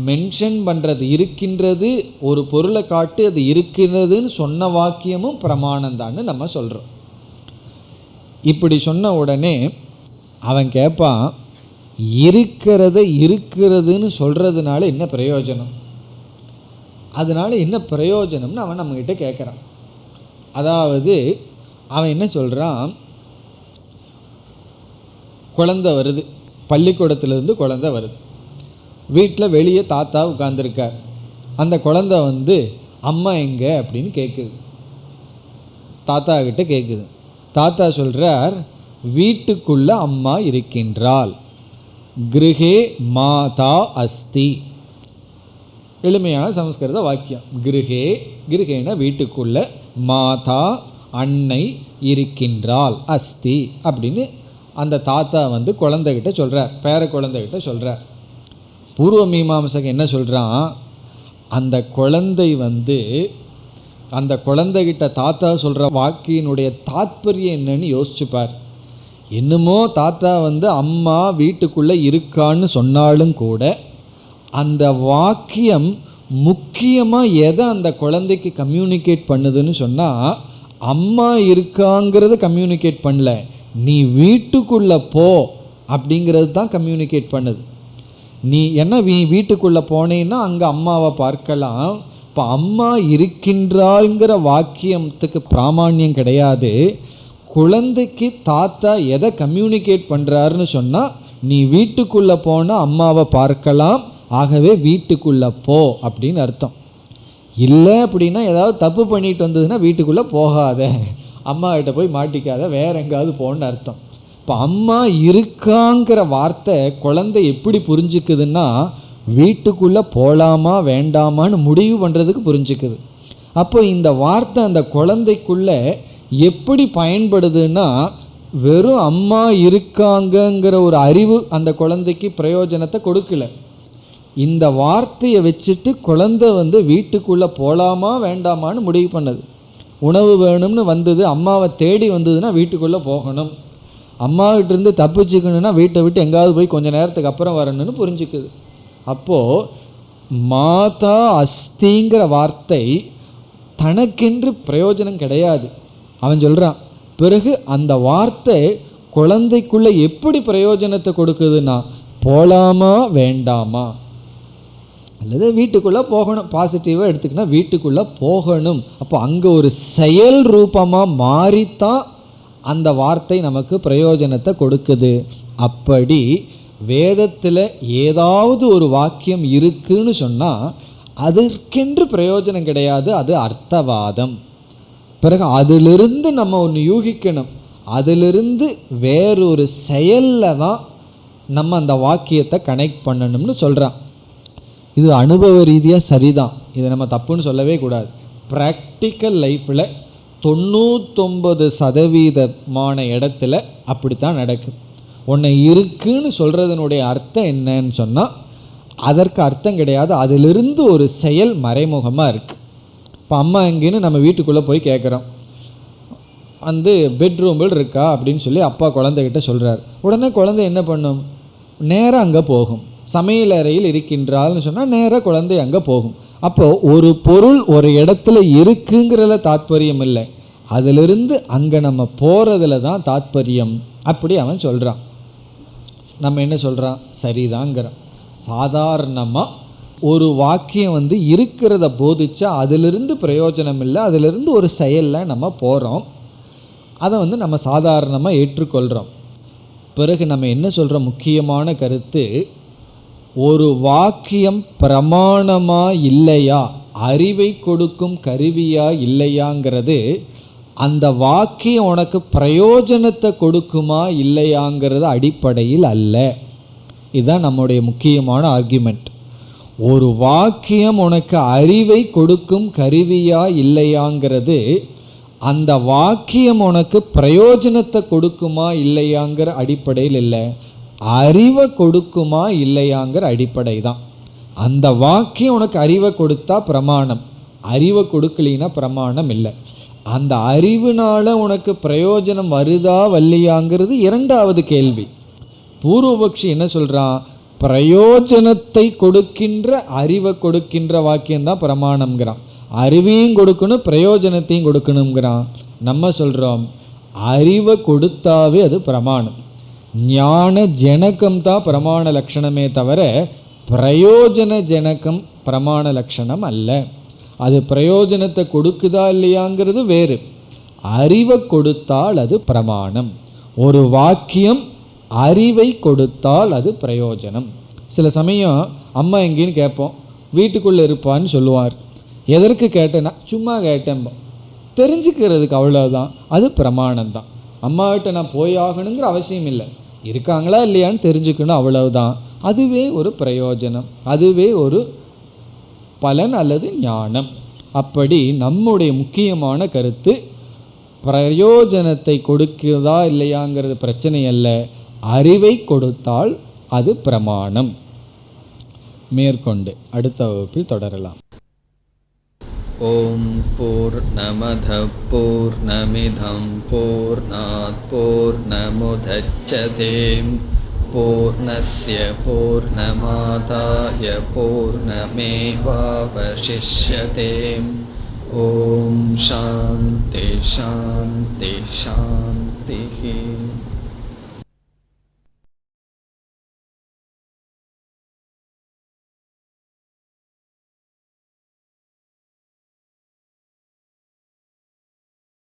மென்ஷன் பண்ணுறது இருக்கின்றது, ஒரு பொருளை காட்டு அது இருக்கிறதுன்னு சொன்ன வாக்கியமும் பிரமாணம்தான்னு நம்ம சொல்கிறோம். இப்படி சொன்ன உடனே அவன் கேட்பான், இருக்கிறத இருக்கிறதுன்னு சொல்கிறதுனால என்ன பிரயோஜனம், அதனால என்ன பிரயோஜனம்னு அவன் நம்மக்கிட்ட கேட்குறான். அதாவது அவன் என்ன சொல்கிறான், குழந்தை வருது, பள்ளிக்கூடத்துலேருந்து குழந்தை வருது, வீட்டில் வெளியே தாத்தா உட்காந்துருக்கார். அந்த குழந்தை வந்து அம்மா எங்கே அப்படின்னு கேட்குது, தாத்தா கிட்ட கேட்குது. தாத்தா சொல்கிறார், வீட்டுக்குள்ள அம்மா இருக்கின்றாள். கிருஹே மாதா அஸ்தி. எளிமையான சமஸ்கிருத வாக்கியம். கிருஹே, கிருஹேன வீட்டுக்குள்ள, மாதா அன்னை இருக்கின்றாள், அஸ்தி அப்படின்னு அந்த தாத்தா வந்து குழந்தைகிட்ட சொல்கிறார், பேர குழந்தைகிட்ட சொல்கிறார். பூர்வ மீமாம்சகன் என்ன சொல்கிறான், அந்த குழந்தை வந்து அந்த குழந்தைகிட்ட தாத்தா சொல்கிற வாக்கியினுடைய தாத்பரியம் என்னன்னு யோசிச்சுப்பார். என்னமோ தாத்தா வந்து அம்மா வீட்டுக்குள்ளே இருக்கான்னு சொன்னாலும் கூட அந்த வாக்கியம் முக்கியமாக எதை அந்த குழந்தைக்கு கம்யூனிகேட் பண்ணுதுன்னு சொன்னால், அம்மா இருக்காங்கிறத கம்யூனிகேட் பண்ணல, நீ வீட்டுக்குள்ளே போ அப்படிங்கிறது தான் கம்யூனிகேட் பண்ணுது. நீ என்ன வீட்டுக்குள்ளே போனேன்னா அங்கே அம்மாவை பார்க்கலாம். இப்போ அம்மா இருக்கின்றாள்ங்கிற வாக்கியத்துக்கு பிராமான்யம் கிடையாது. குழந்தைக்கு தாத்தா எதை கம்யூனிகேட் பண்ணுறாருன்னு சொன்னால், நீ வீட்டுக்குள்ளே போனால் அம்மாவை பார்க்கலாம், ஆகவே வீட்டுக்குள்ளே போ அப்படின்னு அர்த்தம். இல்லை அப்படின்னா ஏதாவது தப்பு பண்ணிட்டு வந்ததுன்னா வீட்டுக்குள்ளே போகாத, அம்மா கிட்ட போய் மாட்டிக்காத, வேற எங்காவது போன்னு அர்த்தம். இப்போ அம்மா இருக்காங்கிற வார்த்தை குழந்தை எப்படி புரிஞ்சுக்குதுன்னா, வீட்டுக்குள்ளே போகலாமா வேண்டாமான்னு முடிவு பண்ணுறதுக்கு புரிஞ்சுக்குது. அப்போ இந்த வார்த்தை அந்த குழந்தைக்குள்ளே எப்படி பயன்படுதுன்னா, வெறும் அம்மா இருக்காங்கங்கிற ஒரு அறிவு அந்த குழந்தைக்கு பிரயோஜனத்தை கொடுக்கல. இந்த வார்த்தையை வச்சுட்டு குழந்தை வந்து வீட்டுக்குள்ளே போகலாமா வேண்டாமான்னு முடிவு பண்ணுது. உணவு வேணும்னு வந்தது, அம்மாவை தேடி வந்ததுன்னா வீட்டுக்குள்ளே போகணும், அம்மாவிட்டிருந்து தப்பிச்சுக்கணுன்னா வீட்டை விட்டு எங்காவது போய் கொஞ்சம் நேரத்துக்கு அப்புறம் வரணும்னு புரிஞ்சுக்குது. அப்போது மாதா அஸ்திங்கிற வார்த்தை தனக்கென்று பிரயோஜனம் கிடையாது. அவன் சொல்கிறான், பிறகு அந்த வார்த்தை குழந்தைக்குள்ளே எப்படி பிரயோஜனத்தை கொடுக்குதுன்னா, போகலாமா வேண்டாமா, அல்லது வீட்டுக்குள்ளே போகணும், பாசிட்டிவாக எடுத்துக்கினா வீட்டுக்குள்ளே போகணும். அப்போ அங்கே ஒரு செயல் ரூபமாக மாறித்தான் அந்த வார்த்தை நமக்கு பிரயோஜனத்தை கொடுக்குது. அப்படி வேதத்தில் ஏதாவது ஒரு வாக்கியம் இருக்குன்னு சொன்னால் அதற்கென்று பிரயோஜனம் கிடையாது, அது அர்த்தவாதம். பிறகு அதிலிருந்து நம்ம ஒன்று யூகிக்கணும், அதிலிருந்து வேறொரு செயலில் தான் நம்ம அந்த வாக்கியத்தை கனெக்ட் பண்ணணும்னு சொல்கிறான். இது அனுபவ ரீதியாக சரிதான், இதை நம்ம தப்புன்னு சொல்லவே கூடாது. ப்ராக்டிக்கல் லைஃப்பில் 99% இடத்துல அப்படித்தான் நடக்குது. ஒன்று இருக்குன்னு சொல்கிறதுனுடைய அர்த்தம் என்னன்னு சொன்னால் அதற்கு அர்த்தம் கிடையாது, அதிலிருந்து ஒரு செயல் மறைமுகமாக இருக்குது. இப்போ அம்மா எங்கேன்னு நம்ம வீட்டுக்குள்ளே போய் கேட்குறோம், வந்து பெட்ரூமில் இருக்கா அப்படின்னு சொல்லி அப்பா குழந்தைகிட்ட சொல்கிறார். உடனே குழந்தை என்ன பண்ணும், நேராக அங்கே போகும். சமையல் அறையில் இருக்கின்றாள்னு சொன்னால் நேராக குழந்தை அங்கே போகும். அப்போ ஒரு பொருள் ஒரு இடத்துல இருக்குங்கிறதுல தாத்பரியம் இல்லை, அதிலிருந்து அங்கே நம்ம போகிறதுல தான் தாத்பரியம். அப்படி அவன் சொல்கிறான். நம்ம என்ன சொல்கிறான், சரிதாங்கிறோம். சாதாரணமாக ஒரு வாக்கியம் வந்து இருக்கிறத போதிச்சா அதிலிருந்து பிரயோஜனம் இல்லை, அதிலிருந்து ஒரு செயலில் நம்ம போகிறோம், அதை வந்து நம்ம சாதாரணமாக ஏற்றுக்கொள்கிறோம். பிறகு நம்ம என்ன சொல்கிறோம், முக்கியமான கருத்து, ஒரு வாக்கியம் பிரமாணமா இல்லையா, அறிவை கொடுக்கும் கருவியா இல்லையாங்கிறது அந்த வாக்கியம் உனக்கு பிரயோஜனத்தை கொடுக்குமா இல்லையாங்கிறது அடிப்படையில் அல்ல. இதுதான் நம்முடைய முக்கியமான ஆர்குமெண்ட். ஒரு வாக்கியம் உனக்கு அறிவை கொடுக்கும் கருவியா இல்லையாங்கிறது அந்த வாக்கியம் உனக்கு பிரயோஜனத்தை கொடுக்குமா இல்லையாங்கிற அடிப்படையில் இல்லை, அறிவை கொடுக்குமா இல்லையாங்கிற அடிப்படை தான். அந்த வாக்கியம் உனக்கு அறிவை கொடுத்தா பிரமாணம், அறிவை கொடுக்கலினா பிரமாணம் இல்லை. அந்த அறிவுனால உனக்கு பிரயோஜனம் வருதா வல்லையாங்கிறது இரண்டாவது கேள்வி. பூர்வபக்ஷி என்ன சொல்கிறான், பிரயோஜனத்தை கொடுக்கின்ற அறிவை கொடுக்கின்ற வாக்கியம்தான் பிரமாணம்ங்கிறான். அறிவையும் கொடுக்கணும், பிரயோஜனத்தையும் கொடுக்கணுங்கிறான். நம்ம சொல்கிறோம் அறிவை கொடுத்தாவே அது பிரமாணம். ஞான ஜனகம் தான் பிரமாண லட்சணமே தவிர பிரயோஜன ஜனகம் பிரமாண லட்சணம் அல்ல. அது பிரயோஜனத்தை கொடுக்குதா இல்லையாங்கிறது வேறு. அறிவை கொடுத்தால் அது பிரமாணம். ஒரு வாக்கியம் அறிவை கொடுத்தால் அது பிரயோஜனம். சில சமயம் அம்மா எங்கேன்னு கேட்போம், வீட்டுக்குள்ளே இருப்பான்னு சொல்லுவார். எதற்கு கேட்டேன்னா சும்மா கேட்டேன், தெரிஞ்சுக்கிறதுக்கு, அவ்வளோதான். அது பிரமாணம்தான். அம்மாகிட்ட நான் போய் ஆகணுங்கிற அவசியம் இல்லை, இருக்காங்களா இல்லையான்னு தெரிஞ்சுக்கணும், அவ்வளவுதான். அதுவே ஒரு பிரயோஜனம், அதுவே ஒரு பலன் அல்லது ஞானம். அப்படி நம்முடைய முக்கியமான கருத்து பிரயோஜனத்தை கொடுக்கிறதா இல்லையாங்கிறது பிரச்சனை அல்ல, அறிவை கொடுத்தால் அது பிரமாணம். மேற்கொண்டு அடுத்த வகுப்பில் தொடரலாம். ஓம் பூர்ணமத பூர்ணமிதம் பூர்ணாத் பூர்ணமுதச்யதே பூர்ணஸ்ய பூர்ணமாதாய பூர்ணமேவாவசிஷ்யதே. ஓம் சாந்தி சாந்தி சாந்தி.